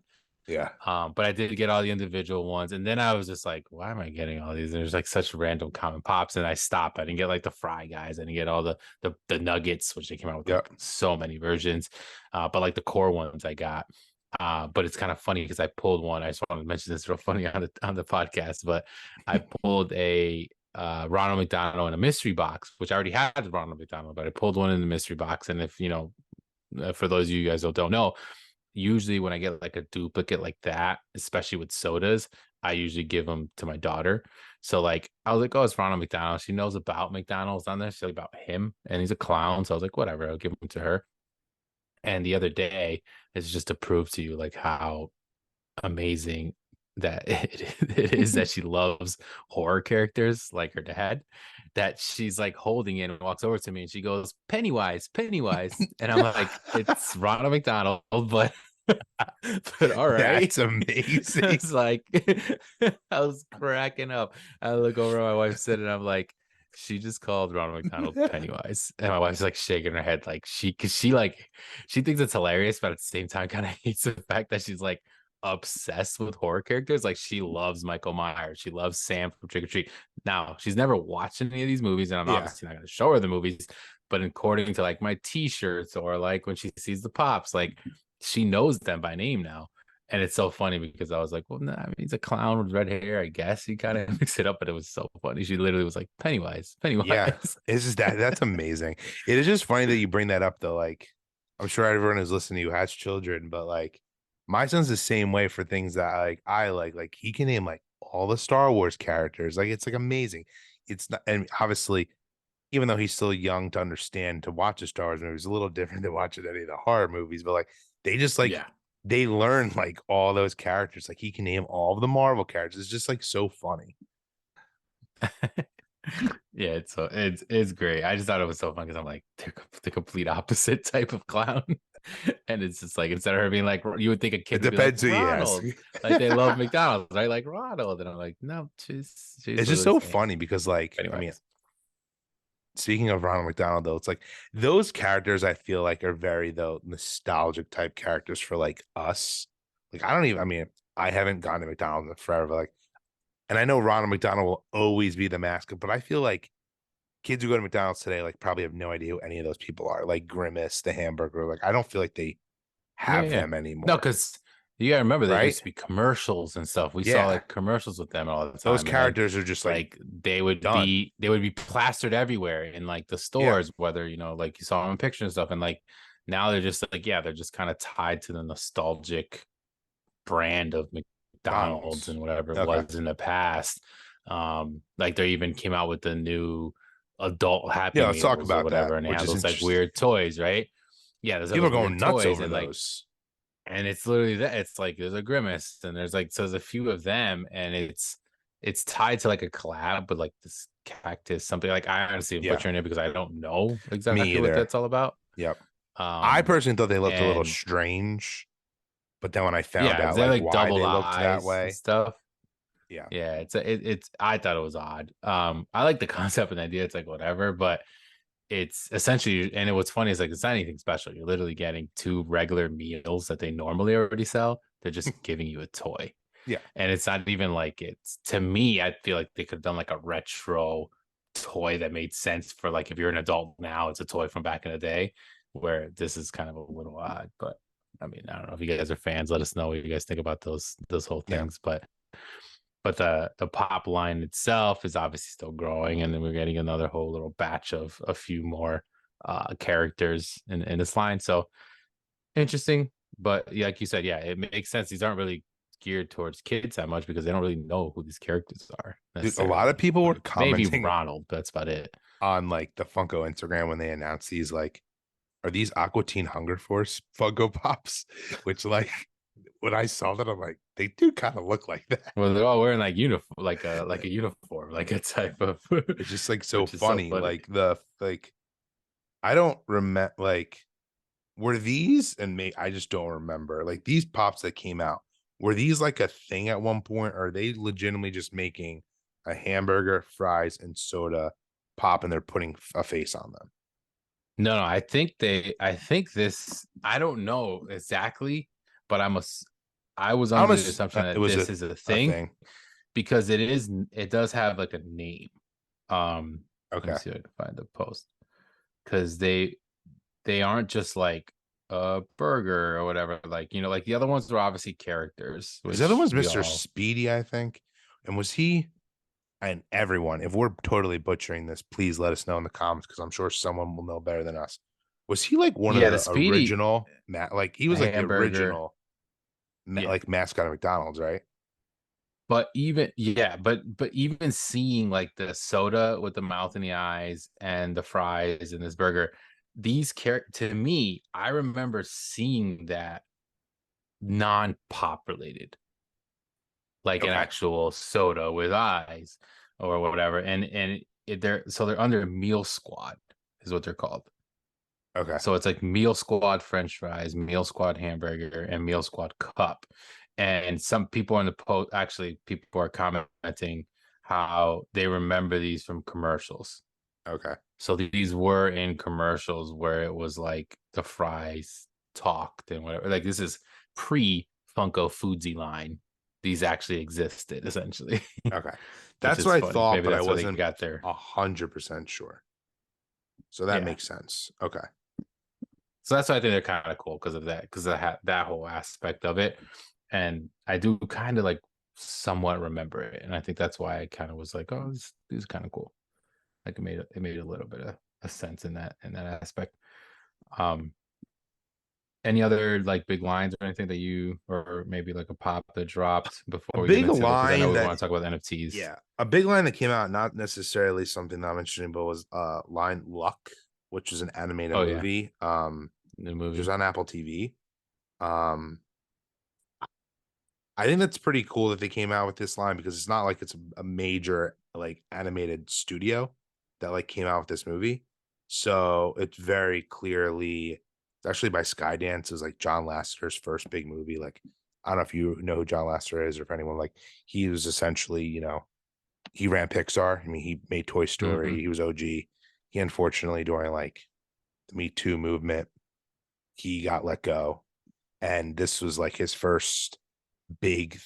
Yeah. But I did get all the individual ones, and then I was just like, why am I getting all these? There's like such random common pops, and I stopped. I didn't get like the fry guys. I didn't get all the nuggets, which they came out with like Yep. so many versions. But like the core ones I got. But it's kind of funny because I pulled one. I just wanted to mention this real funny on the podcast, but I pulled a Ronald McDonald in a mystery box, which I already had the Ronald McDonald, but I pulled one in the mystery box. And if for those of you guys who don't know, usually when I get like a duplicate like that, especially with sodas, I usually give them to my daughter. So like I was like, oh, it's Ronald McDonald. She knows about McDonald's on there. She's like about him, and he's a clown. So I was like, whatever, I'll give him to her. And the other day is just to prove to you like how amazing that it is that she loves horror characters like her dad, that she's like holding it and walks over to me and she goes, Pennywise, Pennywise. And I'm like, it's Ronald McDonald, but all right. That's amazing. It's like I was cracking up. I look over at my wife sitting and I'm like, she just called Ronald McDonald Pennywise. And my wife's like shaking her head like cause she like she thinks it's hilarious, but at the same time kind of hates the fact that she's like obsessed with horror characters. Like she loves Michael Myers. She loves Sam from Trick or Treat. Now she's never watched any of these movies, and I'm Yeah. obviously not going to show her the movies. But according to like my T-shirts or like when she sees the pops, like she knows them by name now. And it's so funny because I was like, well, nah, I mean, he's a clown with red hair. I guess he kind of mixed it up, but it was so funny. She literally was like, Pennywise, Yeah. Pennywise. It's just that's amazing. It is just funny that you bring that up though. Like, I'm sure everyone who's listening to you has children, but like my son's the same way for things that I like. Like he can name like all the Star Wars characters. Like it's like amazing. It's not, and obviously, even though he's still young to understand to watch the Star Wars movies, a little different than watching any of the horror movies, but like they just like Yeah. they learn like all those characters. Like he can name all of the Marvel characters. It's just like so funny. Yeah, it's great. I just thought it was so fun because I'm like they're the complete opposite type of clown, and it's just like instead of her being like you would think a It kid would be like depends who you ask. Ronald, like they love McDonald's, right? Like Ronald, and I'm like no, she's It's just literally so saying funny because, like, I mean, anyways. speaking of Ronald McDonald, though, it's like those characters I feel like are very though nostalgic type characters for like us. Like, I don't even, I mean, I haven't gone to McDonald's in forever. Like, and I know Ronald McDonald will always be the mascot, but I feel like kids who go to McDonald's today, like, probably have no idea who any of those people are. Like Grimace, the hamburger. Like, I don't feel like they Yeah, have yeah. them No, anymore. because you gotta remember there Right. used to be commercials and stuff. We saw Yeah. like commercials with them all the Those time, and then characters are just like done. they would be plastered everywhere in like the Yeah. stores, whether like you saw them in pictures and stuff, and like now they're just like they're just kind of tied to the nostalgic brand of McDonald's McDonald's. and whatever it Okay. was in the past. Like they even came out with the new adult Happy Yeah. Let's talk Meals or about that, whatever, and they which have is those like interesting. weird toys, right? Yeah, there's like People are those going weird nuts toys, over and like those. and it's literally that it's like there's a Grimace and there's like so there's a few of them, and it's tied to like a collab with like this cactus something. Like I honestly am Yeah. butchering it because I don't know Me exactly what either. that's all about. Yep. I um personally thought they looked a little and strange, but then when I found yeah, out they're like like why double they looked that eyes and way, stuff. yeah. Yeah, it's I thought it was odd. I like the concept and idea. It's like whatever, but it's essentially, and what's funny is like it's not anything special. You're literally getting two regular meals that they normally already sell. They're just giving you a toy. Yeah. And it's not even like it's to me, I feel like they could have done like a retro toy that made sense for like if you're an adult now, it's a toy from back in the day, where this is kind of a little odd. But I mean, I don't know if you guys are fans, let us know what you guys think about those whole Yeah. things. But the pop line itself is obviously still growing, and then we're getting another whole little batch of a few more characters in this line. So interesting. But yeah, like you said, yeah, it makes sense. These aren't really geared towards kids that much because they don't really know who these characters are Dude, a lot of necessarily. people were Like maybe commenting Ronald, but that's about it. on like the Funko Instagram when they announced these, like, are these Aqua Teen Hunger Force Funko Pops? Which, like, when I saw that, I'm like, they do kind of look like that. Well, they're all wearing like uniform, like a uniform, like a type of, It's just like so which is so funny. funny. Like the like I don't remember, like, were these, and I just don't remember, like these pops that came out, were these like a thing at one point, or are they legitimately just making a hamburger, fries, and soda pop and they're putting a face on them? No, no, I think this, I don't know exactly, but I was I under the almost assumption it that was this is a a thing thing. because it does have like a name. Um, Let me Okay. see if I can find the post because they aren't just like a burger or whatever. Like, like the other ones were obviously characters, Because the other which one's we Mr. all, Speedy, I think. And was he, and everyone, if we're totally butchering this, please let us know in the comments because I'm sure someone will know better than us. Was he like one of yeah, the the Speedy original like he was like the hamburger. original Yeah. like mascot of McDonald's, right? But even yeah, but even seeing like the soda with the mouth and the eyes and the fries and this burger, these to me, I remember seeing that non-pop related, like an Okay. actual soda with eyes or whatever. They're under Meal Squad is what they're called. Okay. So it's like Meal Squad French fries, Meal Squad hamburger, and Meal Squad cup. And some people in the post, actually, people are commenting how they remember these from commercials. Okay. So these were in commercials where it was like the fries talked and whatever. Like this is pre Funko Foodsy line. These actually existed essentially, Okay. which That's is what I funny. thought, Maybe but I that's where they wasn't got their 100% sure. So that yeah. makes sense. Okay. So that's why I think they're kind of cool because of that, because of that whole aspect of it. And I do kind of like somewhat remember it. And I think that's why I kind of was like, oh, this is kind of cool. Like it made a little bit of a sense in that aspect. Um, any other like big lines or anything that or maybe like a pop that dropped A before we get big into the, because I know line we that want to talk about NFTs. Yeah, a big line that came out, not necessarily something that I'm interested in, but was line Luck, which is an animated Oh yeah, movie, new which was movie. on Apple TV. Um, I think that's pretty cool that they came out with this line because it's not like it's a major like animated studio that like came out with this movie. So it's very clearly it's actually by Skydance, is like John Lasseter's first big movie. Like I don't know if you know who John Lasseter is or if anyone, like he was essentially, he ran Pixar. I mean, he made Toy Story. Hmm. He was OG. He unfortunately during like the Me Too movement, he got let go. And this was like his first big,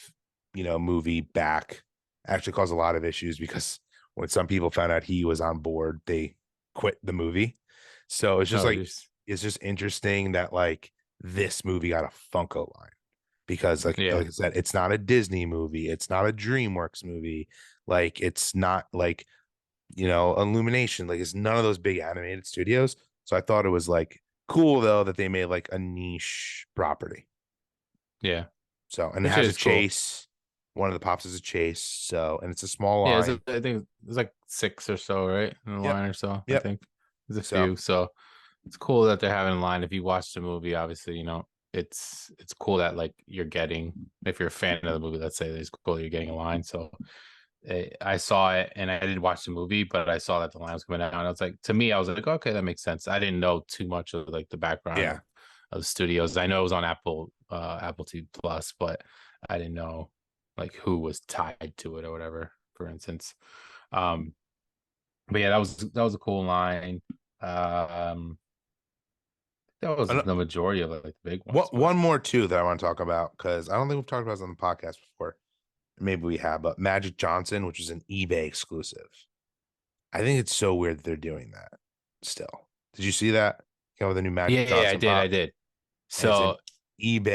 movie back. Actually caused a lot of issues because when some people found out he was on board, they quit the movie. So it's just Oh, like just it's just interesting that like this movie got a Funko line because like yeah, I said, it's not a Disney movie, it's not a DreamWorks movie, like it's not like Illumination, like it's none of those big animated studios. So I thought it was like cool though that they made like a niche property. yeah, So, and it which has a is cool. chase. One of the pops is a chase. So, and it's a small Yeah, line. I think there's like six or so, right? In the Yep. line or so, I Yep. think. There's a So, few. So it's cool that they're having a line. If you watch the movie, obviously, it's cool that like you're getting, if you're a fan of the movie, let's say it's cool that you're getting a line. So I saw it and I didn't watch the movie, but I saw that the line was coming out. And I was like, to me, I was like, okay, that makes sense. I didn't know too much of like the background yeah. of the studios. I know it was on Apple TV Plus, but I didn't know like who was tied to it or whatever, for instance. Um, but yeah, that was a cool line. Um, that was An- the majority of like the big ones, What but one more too that I want to talk about because I don't think we've talked about this on the podcast before. Maybe we have, but Magic Johnson, which is an eBay exclusive. I think it's so weird that they're doing that still. Did you see that? Come with a new yeah, Magic yeah, I Johnson did, I pop, did. and it's an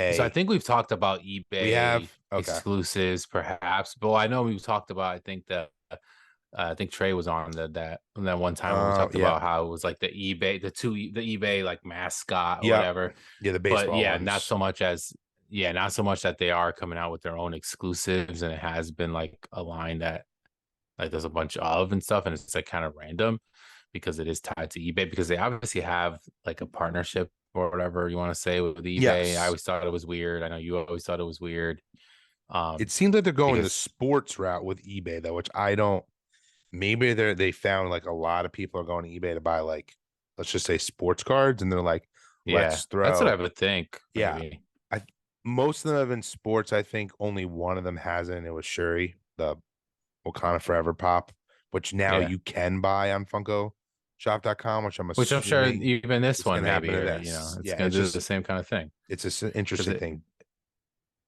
So I eBay. think we've talked about We have eBay okay. exclusives, perhaps. But I know we've talked about. I think Trey was on that one time where we talked Yeah, about how it was like the eBay like mascot or yeah, whatever. yeah. The But baseball yeah, not ones. so much as yeah, not so much that they are coming out with their own exclusives, and it has been like a line that like there's a bunch of and stuff, and it's like kind of random because it is tied to eBay because they obviously have like a partnership or whatever you want to say with eBay. I Yes. always thought it was weird. I know you always thought it was weird. It Um, seems like they're going the because sports route with eBay though, which I don't. Maybe they found like a lot of people are going to eBay to buy like let's just say sports cards, and they're like, Yeah, Let's that's what I Throw. would think. Yeah, Maybe. I most of them have been sports. I think only one of them hasn't. It was Shuri, the Wakanda Forever pop, which now Yeah. you can buy on FunkoShop.com, which I'm Which I'm sure assuming even this is one going to happen maybe, to or this. it's Yeah, gonna it's do the just same kind of thing it's an because interesting thing.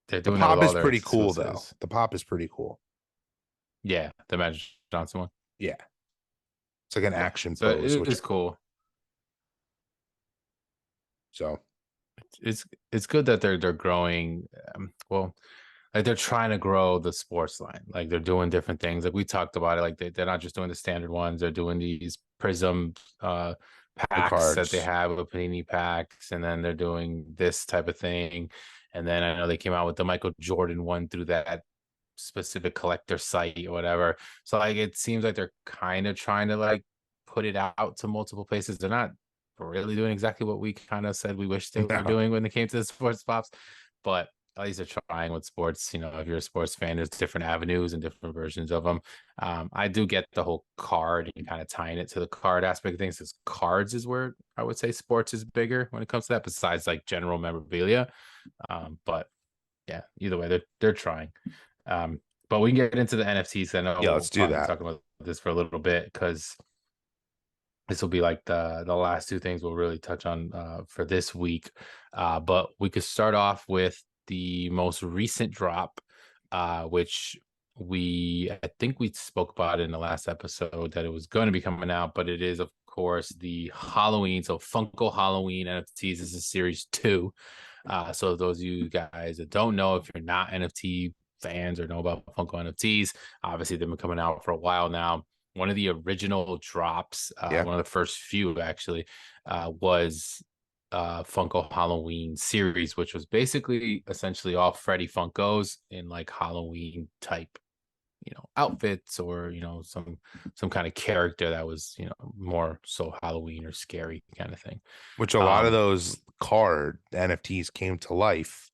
they're The doing that with pop all is their pretty cool though. exclusives. The pop is pretty cool. Yeah, the Magic Johnson one. Yeah, it's like an Yeah, action so pose, it which is cool. so It's good that they're growing. Well, like they're trying to grow the sports line. Like they're doing different things. Like we talked about it. Like they're not just doing the standard ones. They're doing these Prism the packs that they cards. have with Panini packs, and then they're doing this type of thing. And then I know they came out with the Michael Jordan one through that specific collector site or whatever. So like it seems like they're kind of trying to like put it out to multiple places. They're not really doing exactly what we kind of said we wish they were No, doing when they came to the sports pops, but at least they're trying with sports. If you're a sports fan, there's different avenues and different versions of them. I do get the whole card and kind of tying it to the card aspect of things, because cards is where I would say sports is bigger when it comes to that, besides like general memorabilia. But yeah, either way, they're trying. But we can get into the NFTs. I know yeah, we'll let's do probably be that. talking about this for a little bit, because this will be like the last two things we'll really touch on for this week. But we could start off with the most recent drop, which I think we spoke about it in the last episode that it was going to be coming out, but it is of course the Halloween. So Funko Halloween NFTs is a series 2. So those of you guys that don't know, if you're not NFT fans or know about Funko NFTs, obviously they've been coming out for a while now. One of the original drops, Yeah, one of the first few actually, was Funko Halloween Series, which was basically essentially all Freddy Funkos in like Halloween type, outfits, or some kind of character that was more so Halloween or scary kind of thing. which a lot of Um, those card NFTs came to life,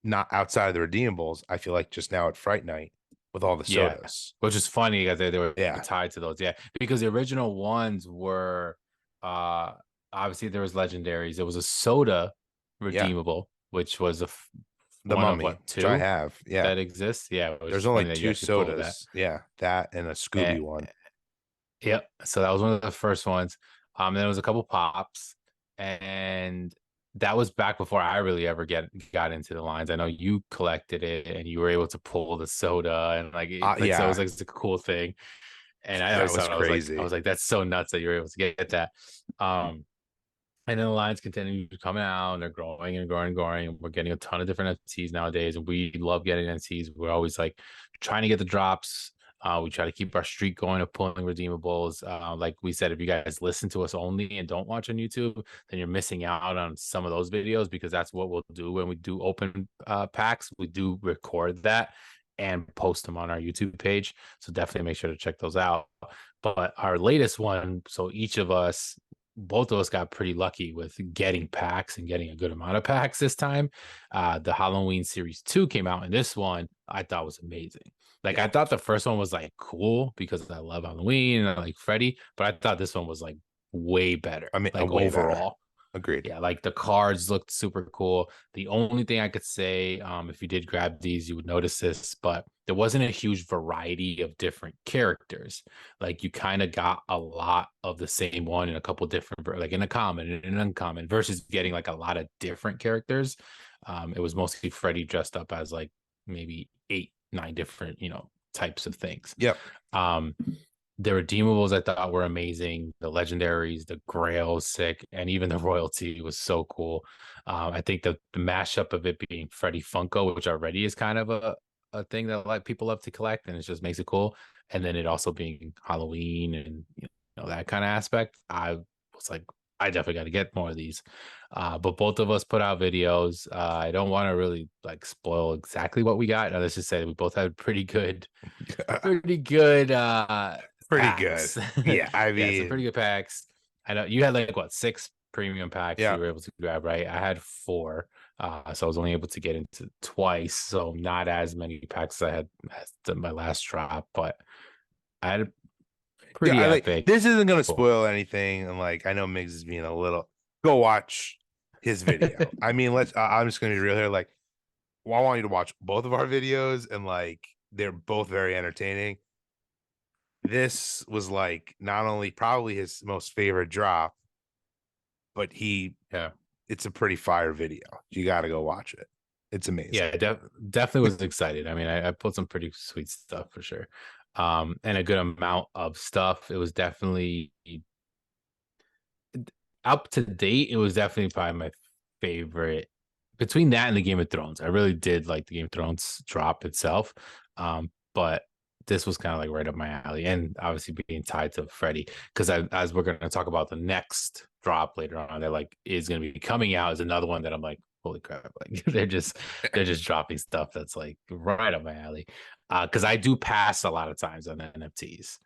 not outside of the redeemables. I feel like just now at Fright Night with all the Yeah, sodas. which is funny because they were Yeah, tied to those. Yeah, because the original ones were uh obviously there was legendaries. There was a soda yeah. redeemable, which was The one of Mummy, what, which I two have. Yeah, that exists. Yeah, it was there's just only funny that you two actually pulled that. sodas. Yeah, that and a And, Scooby one. yep. So that was one of the first ones. Then there was a couple pops, and that was back before I really ever got into the lines. I know you collected it, and you were able to pull the soda, and so it was Yeah, like it's a cool thing. And I that always was thought I crazy. was like, that's so nuts that you're able to get that. Um, and then the lines continue to come out, and they're growing and growing and growing. And we're getting a ton of different NFTs nowadays, and we love getting NFTs. We're always like trying to get the drops. We try to keep our streak going of pulling redeemables. Like we said, if you guys listen to us only and don't watch on YouTube, then you're missing out on some of those videos, because that's what we'll do when we do open packs. We do record that and post them on our YouTube page. So definitely make sure to check those out. But our latest one, so both of us got pretty lucky with getting packs and getting a good amount of packs this time. The Halloween Series 2 came out, and this one I thought was amazing. Like I Yeah, thought the first one was like cool because I love Halloween and I like Freddy, but I thought this one was like way better, I mean, like way better. overall. Agreed. Yeah, like the cards looked super cool. The only thing I could say, if you did grab these, you would notice this, but there wasn't a huge variety of different characters. Like you kind of got a lot of the same one in a couple different, like in a common and an uncommon, versus getting like a lot of different characters. It was mostly Freddy dressed up as like maybe 8, 9 different, types of things. Yep. Um, the redeemables I thought were amazing. The legendaries, the grail, sick, and even the royalty was so cool. I think the mashup of it being Freddy Funko, which already is kind of a thing that like people love to collect, and it just makes it cool. And then it also being Halloween and that kind of aspect. I was like, I definitely got to get more of these. But both of us put out videos. I don't want to really like spoil exactly what we got. Let's just say we both had pretty good Pretty good. packs. Yeah, I Yeah, some pretty mean, good packs. I know you had like what, 6 premium packs yeah, you were able to grab, right? I had 4. So I was only able to get into twice, so not as many packs as I had as my last drop, but I had a yeah. pretty I like epic this isn't gonna pull. spoil anything, and like I know Miggs is being a little. go watch his video. I mean, I'm just gonna be real here. Like, well, I want you to watch both of our videos, and like they're both very entertaining. This was like not only probably his most favorite drop, but Yeah. it's a pretty fire video. You got to go watch it. It's amazing. Yeah, definitely was excited. I mean, I put some pretty sweet stuff for sure. And a good amount of stuff. It was definitely up to date. It was definitely probably my favorite between that and the Game of Thrones. I really did like the Game of Thrones drop itself. But this was kind of like right up my alley, and obviously being tied to Freddy, because as we're going to talk about the next drop later on, that like is going to be coming out is another one that I'm like, holy crap! Like they're just dropping stuff that's like right up my alley. Because I do pass a lot of times on NFTs.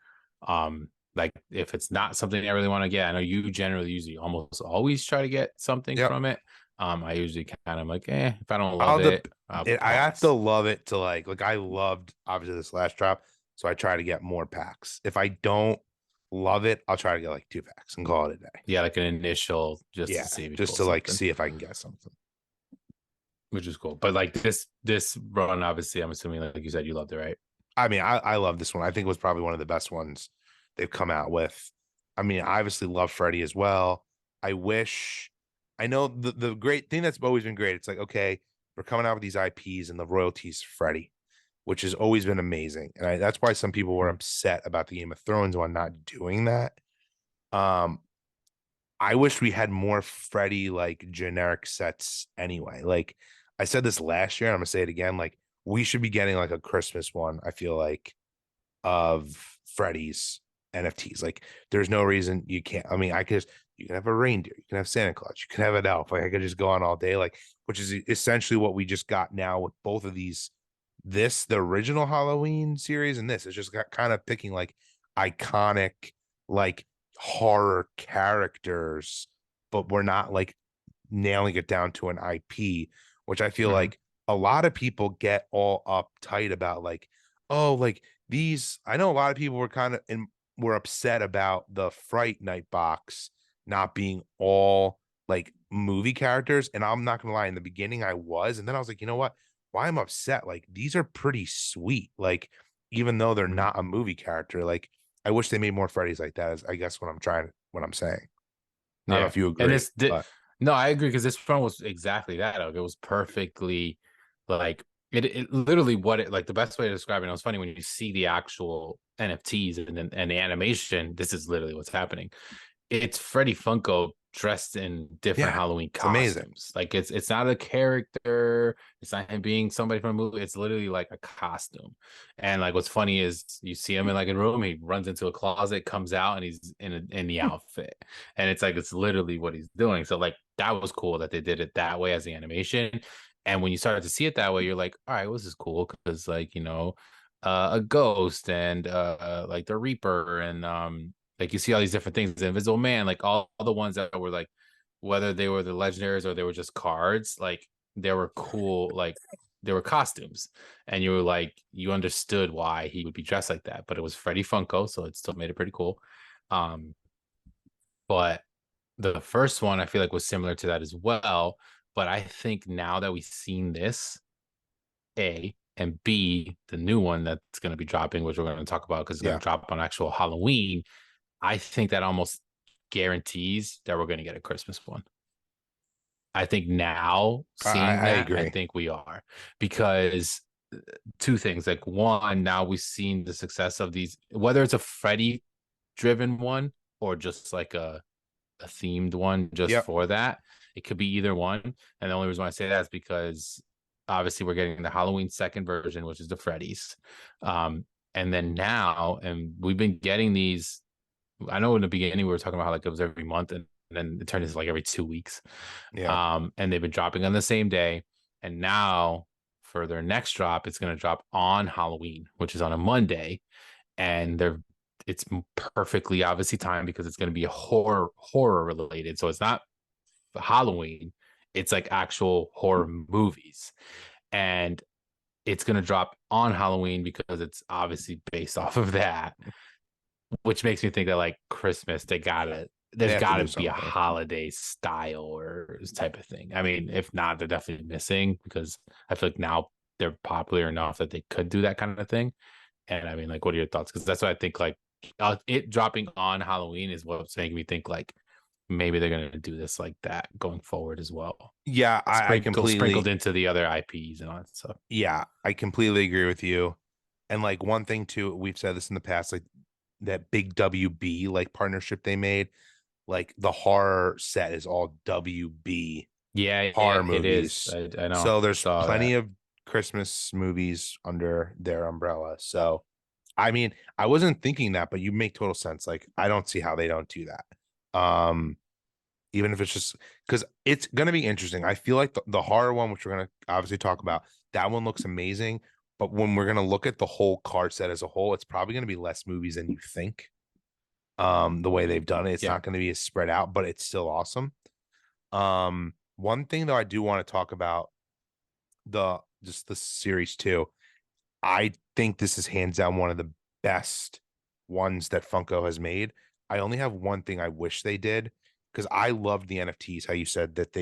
Like if it's not something I really want to get, I know you generally usually almost always try to get something Yep. from it. I usually kind of like, if I don't I'll love the it, I'll I have to pass. love it to like I loved obviously this last drop, so I try to get more packs. If I don't love it, I'll try to get like 2 packs and call it a day. Yeah, like an initial just to Yeah, see if you just pull to like something, see if I can get something. which is cool. But like this run, obviously, I'm assuming like you said you loved it, right? I mean, I love this one. I think it was probably one of the best ones they've come out with. I mean, I obviously love Freddy as well. I wish I know the great thing that's always been great. It's like, okay, we're coming out with these IPs and the royalties Freddy, which has always been amazing. And that's why some people were Mm. upset about the Game of Thrones one not doing that. Um, I wish we had more Freddy like generic sets anyway. Like I said this last year, and I'm gonna say it again. Like we should be getting like a Christmas one, I feel like, of Freddy's NFTs. Like there's no reason you can't. I mean, I could just you can have a reindeer, you can have Santa Claus, you can have an elf. Like I could just go on all day, like which is essentially what we just got now with both of these. This, the original Halloween series, and this is just got kind of picking like iconic, like horror characters, but we're not like nailing it down to an IP, which I feel Mhm. like a lot of people get all uptight about like, oh, like these. I know a lot of people were kind of and were upset about the Fright Night box not being all like movie characters. And I'm not gonna lie, in the beginning I was, and then I was like, you know what? Why I'm upset? Like these are pretty sweet. Like, even though they're Mhm. not a movie character, like I wish they made more Freddy's like that, is I guess what I'm saying. I don't know Yeah, if you and agree, but no, I agree because this one was exactly that. Like, it was perfectly like it literally what it like the best way to describe it. And it was funny when you see the actual NFTs and the animation. This is literally what's happening. It's Freddie Funko dressed in different yeah, Halloween it's amazing. costumes. Like it's not a character. It's not him being somebody from a movie. It's literally like a costume. And like what's funny is you see him in like a room. He runs into a closet, comes out, and he's in the outfit. And it's like it's literally what he's doing. So like that was cool that they did it that way as the animation. And when you started to see it that way, you're like, all right, well, this is cool because like a ghost and like the Reaper and like you see all these different things. The Invisible Man, like all the ones that were like, whether they were the legendaries or they were just cards, like they were cool, like they were costumes, and you were like, you understood why he would be dressed like that. But it was Freddie Funko, so it still made it pretty cool. Um, but the first one I feel like was similar to that as well. But I think now that we've seen this, A and B, the new one that's going to be dropping, which we're going to talk about because it's going Yeah, to drop on actual Halloween. I think that almost guarantees that we're going to get a Christmas one. I think now seeing I that, I agree. think we are because two things. Like one, now we've seen the success of these, whether it's a Freddy driven one or just like a themed one just Yep. for that. It could be either one. And the only reason why I say that is because obviously we're getting the Halloween second version, which is the Freddy's. And then now, and we've been getting these. I know in the beginning we were talking about how like it was every month, and then it turned into like every 2 weeks. Yeah. And they've been dropping on the same day. And now for their next drop, it's going to drop on Halloween, which is on a Monday. And it's perfectly obviously timed because it's going to be horror related. So it's not Halloween, it's like actual horror movies. And it's going to drop on Halloween because it's obviously based off of that, which makes me think that like Christmas, they got it. They there's have to got to do be a something. holiday style or type of thing. I mean, if not, they're definitely missing because I feel like now they're popular enough that they could do that kind of thing. And I mean, like, what are your thoughts? Because that's what I think. Like, it dropping on Halloween is what's making me think like maybe they're gonna do this like that going forward as well. Yeah, I Sprinkled completely, into the other IPs and all that stuff. yeah, I completely agree with you. And like one thing too, we've said this in the past, like that big WB like partnership they made, like the horror set is all WB Yeah, horror yeah, it is. movies. I know. So I there's saw plenty that. of Christmas movies under their umbrella. So I mean, I wasn't thinking that, but you make total sense. Like I don't see how they don't do that. Even if it's just because it's gonna be interesting. I feel like the horror one, which we're gonna obviously talk about, that one looks amazing. But when we're gonna look at the whole card set as a whole, it's probably gonna be less movies than you think. The way they've done it, it's Yeah, not gonna be as spread out, but it's still awesome. One thing though I do want to talk about the just the series too. I think this is hands down one of the best ones that Funko has made. I only have one thing I wish they did because I loved the NFTs. How you said that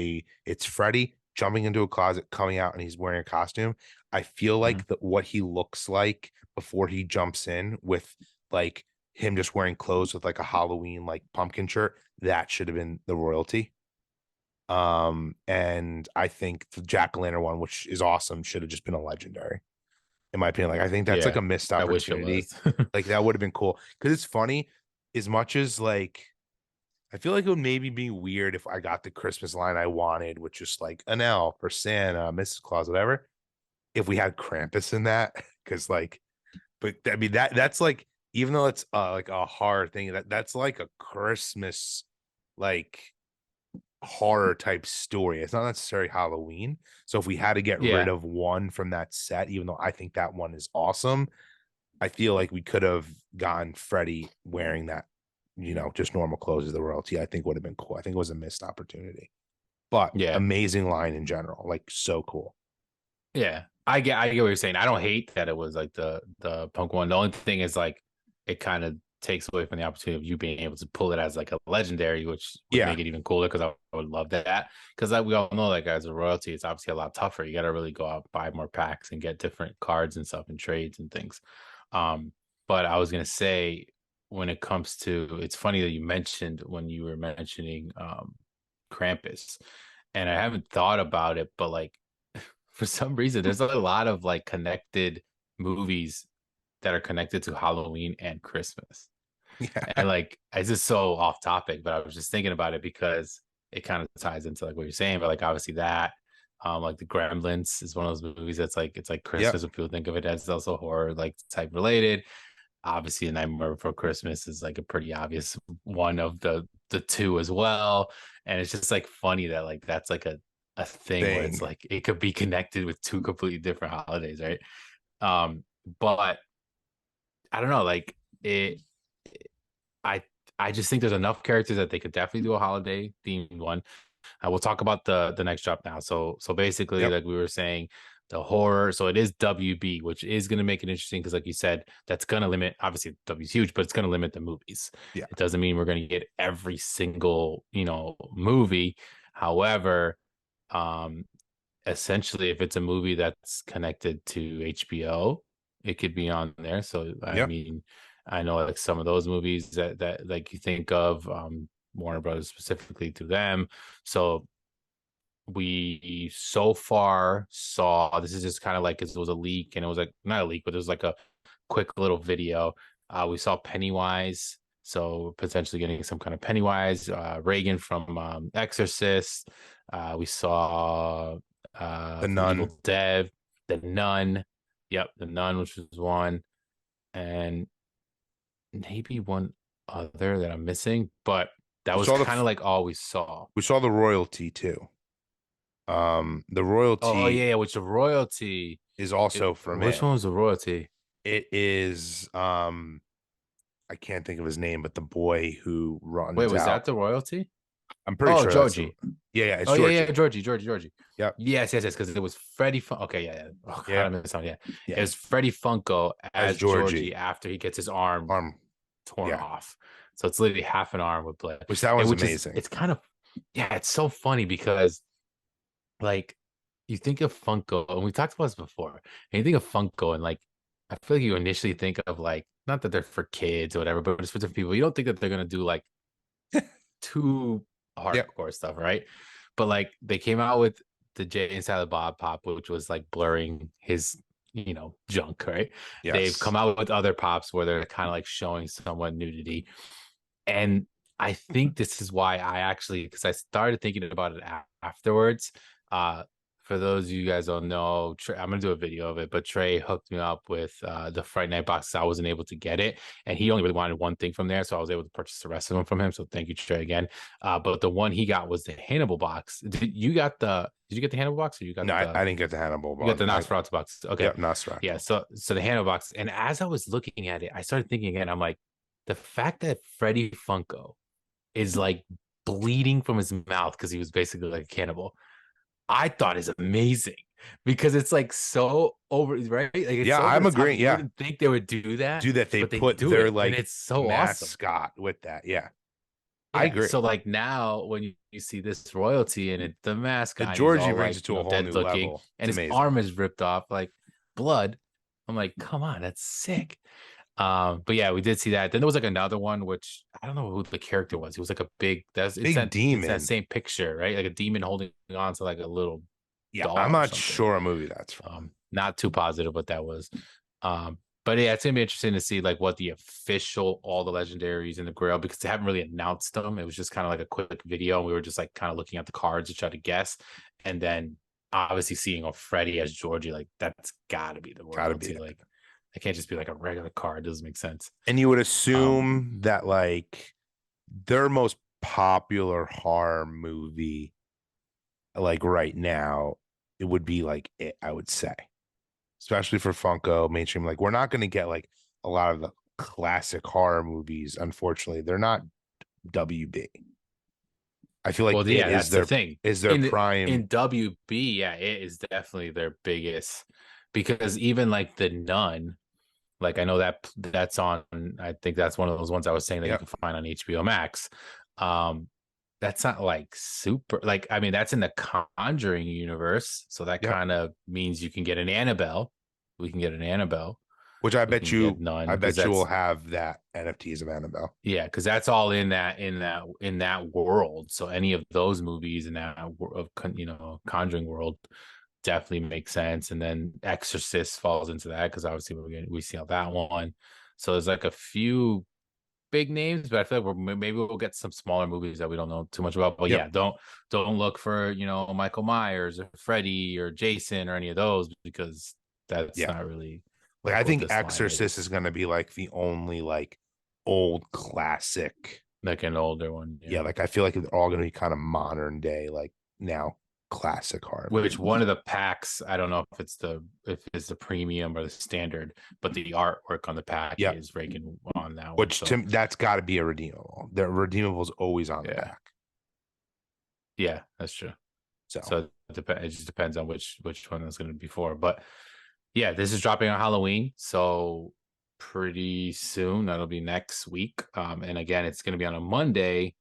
it's Freddy jumping into a closet, coming out, and he's wearing a costume. I feel mhm. like what he looks like before he jumps in with like him just wearing clothes with like a Halloween like pumpkin shirt, that should have been the royalty. And I think the Jack-o'-lantern one, which is awesome, should have just been a legendary in my opinion. Like I think that's like Yeah. a missed I wish it opportunity. was. Like that would have been cool. Because it's funny, as much as like I feel like it would maybe be weird if I got the Christmas line I wanted, which is like an elf or Santa, Mrs. Claus, whatever. If we had Krampus in that, because like, but I mean that's like even though it's like a horror thing, that's like a Christmas like horror type story. It's not necessarily Halloween. So if we had to get rid Yeah, of one from that set, even though I think that one is awesome, I feel like we could have gotten Freddie wearing that, just normal clothes as the royalty. I think would have been cool. I think it was a missed opportunity, but yeah, amazing line in general, like so cool. yeah. I get what you're saying. I don't hate that it was like the punk one. The only thing is like it kind of takes away from the opportunity of you being able to pull it as like a legendary, which would Yeah, make it even cooler because I would love that. Because like we all know, like as a royalty, it's obviously a lot tougher. You got to really go out, buy more packs, and get different cards and stuff and trades and things. Um, but I was gonna say when it comes to, it's funny that you mentioned when you were mentioning Krampus, and I haven't thought about it, but like for some reason, there's a lot of like connected movies that are connected to Halloween and Christmas. yeah, And like, it's just so off topic, but I was just thinking about it because it kind of ties into like what you're saying. But like, obviously, that, like the Gremlins is one of those movies that's like, it's like yep. Christmas, but people think of it as also horror, like type related. Obviously, A Nightmare Before Christmas is like a pretty obvious one of the two as well. And it's just like funny that like that's like a thing where it's Thing. like it could be connected with two completely different holidays, right? Um, but I don't know, like it I I just think there's enough characters that they could definitely do a holiday themed one. We'll talk about the next drop now. So basically, Yep. like we were saying, the horror. So it is WB, which is going to make it interesting because, like you said, that's going to limit. Obviously, W's huge, but it's going to limit the movies. Yeah. It doesn't mean we're going to get every single movie. However, um, essentially, if it's a movie that's connected to HBO, it could be on there. So I Yep. mean, I know like some of those movies that like you think of, Warner Brothers specifically to them. So we so far saw, this is just kind of like it was a leak, and it was like not a leak, but it was like a quick little video. We saw Pennywise, so potentially getting some kind of Pennywise. Reagan from Exorcist. We saw The from Nun. Evil Dead, the Nun. Yep, the Nun, which was one, and maybe one other that I'm missing, but that We was saw kind of like all we saw. the royalty too. The Oh royalty yeah, which the royalty. is also from Which it. one was the royalty? It is I can't think of his name, but the boy who Wait, runs was out. that the royalty? I'm pretty Oh, sure that's the Georgie. yeah, it's Oh yeah, Georgie. yeah, Georgie. Yep. Yes, yes, yes. Because it was Freddie. Okay, yeah, yeah. Oh, how Yeah. did I miss out? Yeah, it Yeah. was Freddie Funko As as Georgie. Georgie after he gets his arm Arm. torn Yeah. off. So it's literally half an arm with blood, Which that and one's which is amazing. it's kind of yeah, it's so funny because like you think of Funko, and we talked about this before, and you think of Funko, and like I feel like you initially think of like not that they're for kids or whatever, but it's for different people. You don't think that they're gonna do like too Yep. hardcore stuff, right? But like they came out with the Jay and Silent Bob pop, which was like blurring his, junk, right? They've Yes. come out with other pops where they're kind of like showing somewhat nudity. And I think this is why I actually, because I started thinking about it afterwards. Uh, for those of you guys don't know, I'm gonna do a video of it, but Trey hooked me up with the Friday Night box. I wasn't able to get it, and he only really wanted one thing from there, so I was able to purchase the rest of them from him. So thank you, Trey, again. But the one he got was the Hannibal box. Did you get the Hannibal box, or you got No, I the didn't get the Hannibal you got one. the Nosferatu box? Okay, Yep, yeah. Nosferatu. So the Hannibal box, and as I was looking at it, I started thinking again. I'm like, the fact that Freddy Funko is like bleeding from his mouth because he was basically like a cannibal. I thought is amazing because it's like so over, right? Like it's Yeah, so over I'm the top. agreeing. You Yeah. wouldn't think they would do that, Do that. They but they put do their it, and like it's so awesome. mascot with that. Yeah. I Yeah. agree. So like now when you see this royalty and it's the The mascot, and he's Georgie all brings like it to a whole dead new looking, level. It's and his amazing. arm is ripped off, like blood. I'm like, come on, that's sick. But yeah, we did see that. Then there was like another one, which I don't know who the character was. He was like a big Big it's that demon. same picture, right? Like a demon holding on to like a little Yeah, I'm doll or not something. sure a movie that's from. Not too positive what that was. But yeah, it's gonna be interesting to see like what the official all the legendaries in the Grail, because they haven't really announced them. It was just kind of like a quick video, and we were just like kind of looking at the cards to try to guess, and then obviously seeing a Freddy as Georgie, like that's got to be the Gotta be royalty. it. Like it can't just be like a regular card. It doesn't make sense. And you would Um, assume that like their most popular horror movie, like right now, it would be like it, I would say. Especially for Funko mainstream. Like we're not gonna get like a lot of the classic horror movies, unfortunately. They're not WB. I feel like well, it yeah, that's the thing. is their In prime. in WB, yeah, it is definitely their biggest because even like the Nun, like I know that's on. I think that's one of those ones I was saying that you Yep. can find on HBO Max. Um, that's not like super. Like I mean, that's in the Conjuring universe, so that Yep. kind of means you can get an Annabelle. We can get an Annabelle. Which We can get I Nun because bet you will that's have that NFTs of Annabelle. yeah, because that's all in that world. So any of those movies in that of Conjuring world definitely makes sense. And then Exorcist falls into that because obviously we see how that one. So there's like a few big names, but I feel like maybe we'll get some smaller movies that we don't know too much about. But Yep. yeah, don't look for Michael Myers or Freddy or Jason or any of those because that's Yeah. not really Like I like what think this line Exorcist is is. gonna be like the only like old classic. Like an older one, Yeah, yeah. like I feel like they're all gonna be kind of modern day, like now classic horror Which one movies. of the packs, I don't know if it's the premium or the standard, but the artwork on the pack Yep. is raking on that one. Which So that's gotta be a redeemable. The redeemable is always on the yeah, back. yeah, that's true. So So it just depends on which one that's going to be for. But yeah, this is dropping on Halloween, so pretty soon. That'll be next week. And again, it's going to be on a Monday,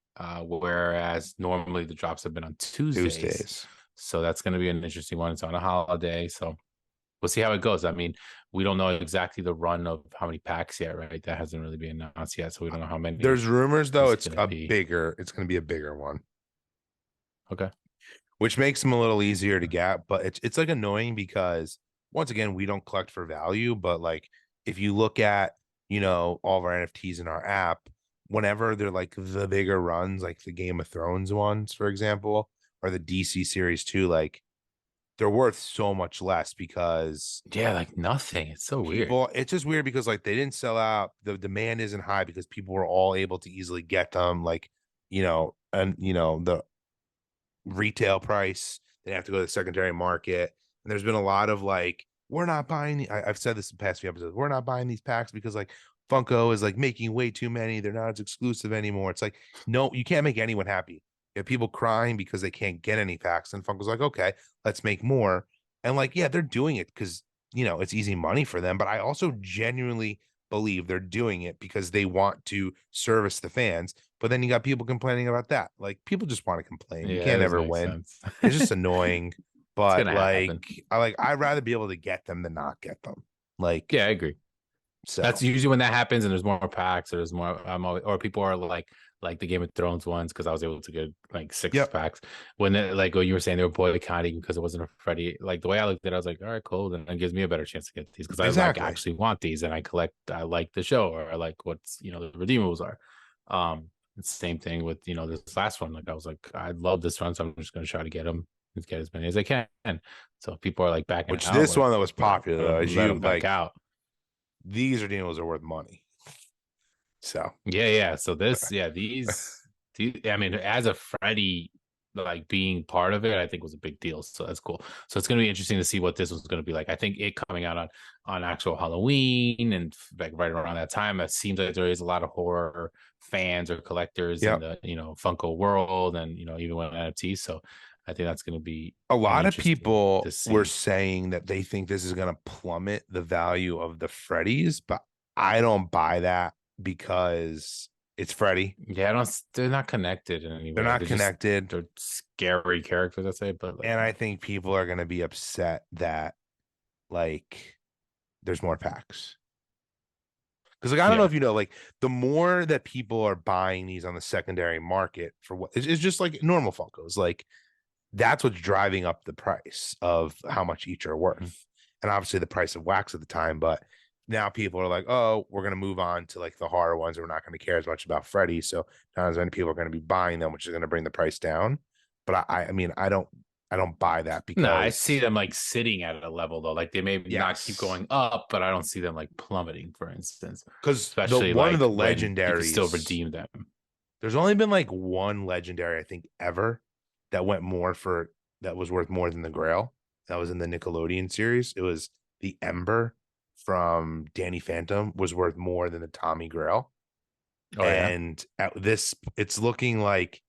whereas normally the drops have been on Tuesdays. Tuesdays. So that's going to be an interesting one. It's on a holiday, so we'll see how it goes. I mean, we don't know exactly the run of how many packs yet, right? That hasn't really been announced yet, so we don't know how many There's rumors though it's going to be. it's gonna be a bigger one, Okay. which makes them a little easier to get, but it's like annoying because once again, we don't collect for value, but like if you look at, all of our NFTs in our app, whenever they're like the bigger runs, like the Game of Thrones ones, for example, or the DC series too, like they're worth so much less because Yeah, like nothing. It's so weird. people, it's just weird because like they didn't sell out, the demand isn't high because people were all able to easily get them, like, and the retail price. They have to go to the secondary market. And there's been a lot of like, we're not buying. I've said this in the past few episodes. We're not buying these packs because like Funko is like making way too many. They're not as exclusive anymore. It's like, no, you can't make anyone happy. You have people crying because they can't get any packs. And Funko's like, okay, let's make more. And like, yeah, they're doing it because, it's easy money for them. But I also genuinely believe they're doing it because they want to service the fans. But then you got people complaining about that. Like, people just want to complain. You Yeah, that can't doesn't ever make win. sense. It's just annoying. It's But gonna happen. I'd rather be able to get them than not get them. Yeah, Like, I agree. That's so usually when that happens, and there's more packs, or there's more. Or people are like the Game of Thrones ones, because I was able to get like six yep, packs. When like what you were saying, they were boycotting because it wasn't a Freddy. Like the way I looked at it, I was like, all right, cool. Then it gives me a better chance to get these because I like exactly. actually want these, and I collect. I like the show, or I like what's the redeemables are. It's the same thing with this last one. Like I was like, I love this one, so I'm just gonna try to get them and get as many as I can. So people are like backing Which out, this like one that was popular though, is let you them back like out. these redeemables are worth money. So Yeah. So these, I mean, as a Freddy, like being part of it, I think was a big deal. So that's cool. So it's gonna be interesting to see what this was gonna be like. I think it coming out on actual Halloween and like right around that time, it seems like there is a lot of horror fans or collectors in yep. the Funko world, and even with NFTs. So I think that's gonna be A an lot of interesting to people were see. saying that they think this is going to plummet the value of the Freddies, but I don't buy that because it's Freddy. Yeah, I don't. They're not connected in any They're way. not connected. They're scary characters, I say, but like And I no. think people are going to be upset that like there's more packs. Because like I don't know Yeah. if you know, like the more that people are buying these on the secondary market for what it's just like normal Funkos, like that's what's driving up the price of how much each are Mhm. worth. And obviously the price of wax at the time, but now people are like, oh, we're gonna move on to like the horror ones. We're not gonna care as much about Freddy. So not as many people are gonna be buying them, which is gonna bring the price down. But I mean, I don't buy that No, I see because them like sitting at a level though. Like they may not keep yes, going up, but I don't see them like plummeting, for instance. because the Especially one of like the when you can still legendaries, redeem them. there's only been like one legendary, I think, ever that that was worth more than the Grail. That was in the Nickelodeon series. It was the Ember from Danny Phantom was worth more than the Tommy Grail. Oh yeah. And at this, it's looking like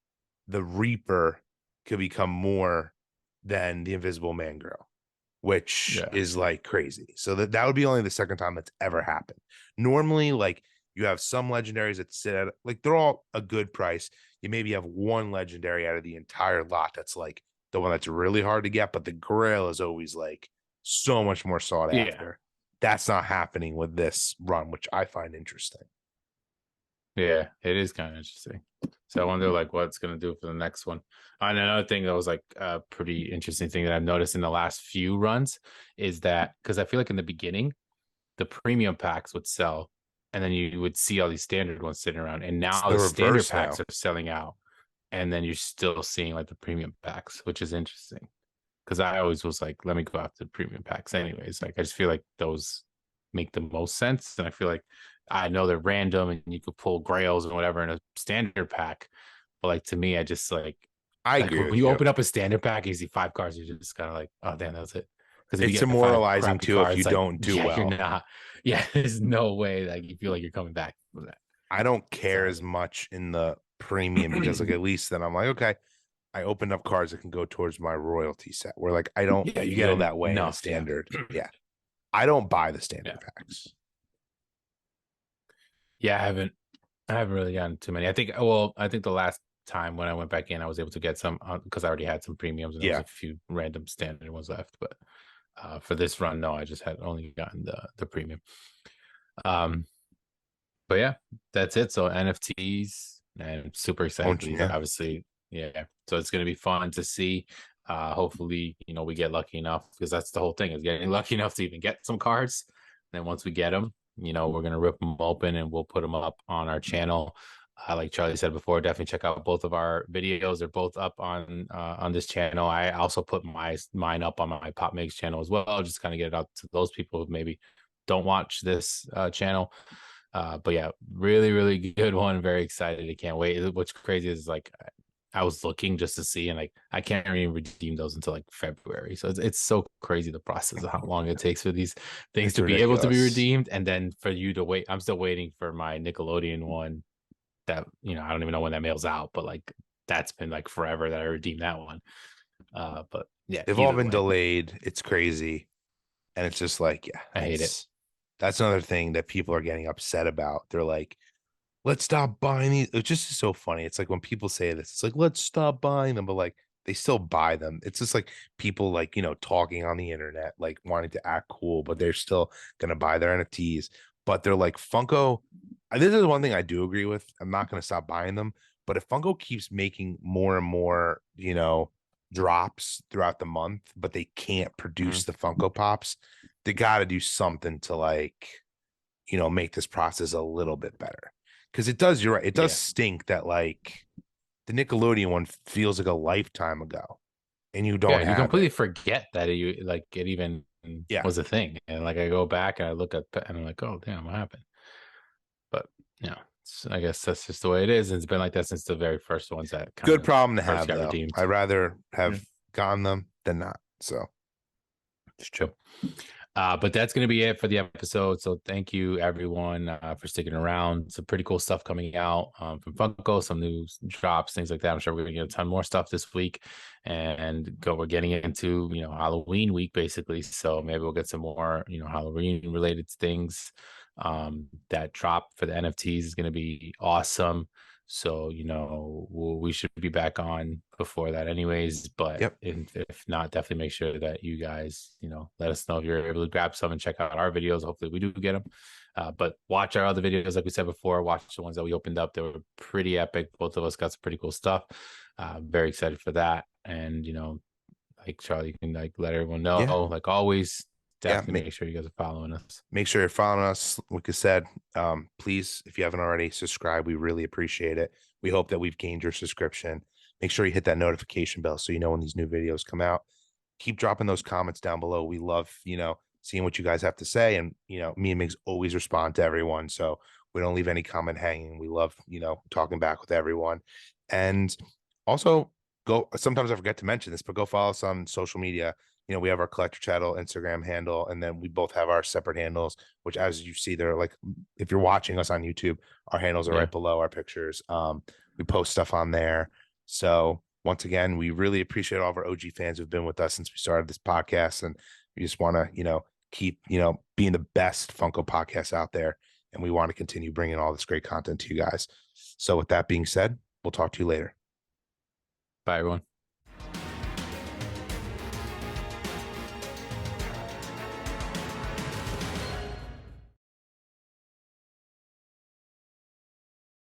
the Reaper could become more than the Invisible Man Grail, which Yeah. is like crazy. So that would be only the second time that's ever happened. Normally, like you have some legendaries that sit at like they're all a good price. You maybe have one legendary out of the entire lot that's like the one that's really hard to get, but the Grail is always like so much more sought Yeah. after. That's not happening with this run, which I find interesting. Yeah. It is kind of interesting. So I wonder like what it's gonna do for the next one. And another thing that was like a pretty interesting thing that I've noticed in the last few runs is that because I feel like in the beginning the premium packs would sell, and then you would see all these standard ones sitting around, and It's now the the standard reverse packs now. are selling out, and then you're still seeing like the premium packs, which is interesting because I always was like, let me go after the premium packs anyways. Like I just feel like those make the most sense, and I feel like I know they're random and you could pull grails and whatever in a standard pack, but like to me, I just I like agree when with you you. open up a standard pack, you see 5 cards, you're just kind of like, oh damn, that's it. Because if you It's get five demoralizing crappy too if you cards, like don't do yeah, you're well. not. Yeah, there's no way like you feel like you're coming back from that. I don't care So as much in the premium because like at least then I'm like, okay, I opened up cards that can go towards my royalty set where like I don't yeah, you get feel that way in a enough. Yeah, standard. Yeah. I don't buy the standard yeah, packs. yeah. I haven't really gotten too many. I think. Well, I think the last time when I went back in, I was able to get some because I already had some premiums and there was Yeah. a few random standard ones left. But for this run, no, I just had only gotten the premium. Um, but yeah, that's it. So NFTs, and I'm super excited for Launching, these. yeah. Obviously, yeah. So it's gonna be fun to see. Hopefully, we get lucky enough because that's the whole thing is getting lucky enough to even get some cards. And then once we get them, we're gonna rip them open and we'll put them up on our channel. Like Charlie said before, definitely check out both of our videos. They're both up on this channel. I also put mine up on my Pop Mix channel as well, just kind of get it out to those people who maybe don't watch this channel. But yeah, really, really good one. Very excited. I can't wait. What's crazy is like I was looking just to see, and like I can't even redeem those until like February. So it's so crazy the process of how long it takes for these things It's to be able to be ridiculous. redeemed, and then for you to wait. I'm still waiting for my Nickelodeon one that I don't even know when that mails out, but like that's been like forever that I redeemed that one. But yeah, They've all either been way, delayed. It's crazy. And it's just like, yeah, I hate it. it's That's another thing that people are getting upset about. They're like, let's stop buying these. It just is so funny. It's like when people say this, it's like, let's stop buying them, but like they still buy them. It's just like people like, talking on the internet, like wanting to act cool, but they're still gonna buy their NFTs. But they're like Funko. This is one thing I do agree with. I'm not gonna stop buying them, but if Funko keeps making more and more, drops throughout the month, but they can't Mhm. produce the Funko Pops, they gotta do something to like, make this process a little bit better. Because it does, you're right. It does Yeah. stink that like the Nickelodeon one feels like a lifetime ago and you Yeah, don't you have it. completely forget that it even Yeah. was a thing. And like I go back and I look at and I'm like, oh damn, what happened? But I guess that's just the way it is. And it's been like that since the very first ones that kind Good of problem to first have got though. redeemed. I'd rather Yeah, have gotten them than not. So it's true. But that's going to be it for the episode. So thank you everyone for sticking around. Some pretty cool stuff coming out from Funko, some new drops, things like that. I'm sure we're going to get a ton more stuff this week, and we're getting into Halloween week basically. So maybe we'll get some more Halloween related things. That drop for the NFTs is going to be awesome. So, we should be back on before that anyways. But yep. if not, definitely make sure that you guys, let us know if you're able to grab some and check out our videos. Hopefully we do get them. But watch our other videos, like we said before, watch the ones that we opened up. They were pretty epic. Both of us got some pretty cool stuff. Very excited for that. And, like Charlie, you can like let everyone Yeah. know, like always, Yeah. definitely make sure you guys are following us. Make sure you're following us. Like I said, please, if you haven't already, subscribe. We really appreciate it. We hope that we've gained your subscription. Make sure you hit that notification bell so you know when these new videos come out. Keep dropping those comments down below. We love, seeing what you guys have to say. And, me and Migs always respond to everyone. So we don't leave any comment hanging. We love, talking back with everyone. And also sometimes I forget to mention this, but go follow us on social media. We have our collector channel Instagram handle, and then we both have our separate handles, which as you see, they're like, if you're watching us on YouTube, our handles are Yeah. right below our pictures. We post stuff on there. So once again, we really appreciate all of our OG fans who've been with us since we started this podcast. And we just want to, keep, being the best Funko podcast out there. And we want to continue bringing all this great content to you guys. So with that being said, we'll talk to you later. Bye, everyone.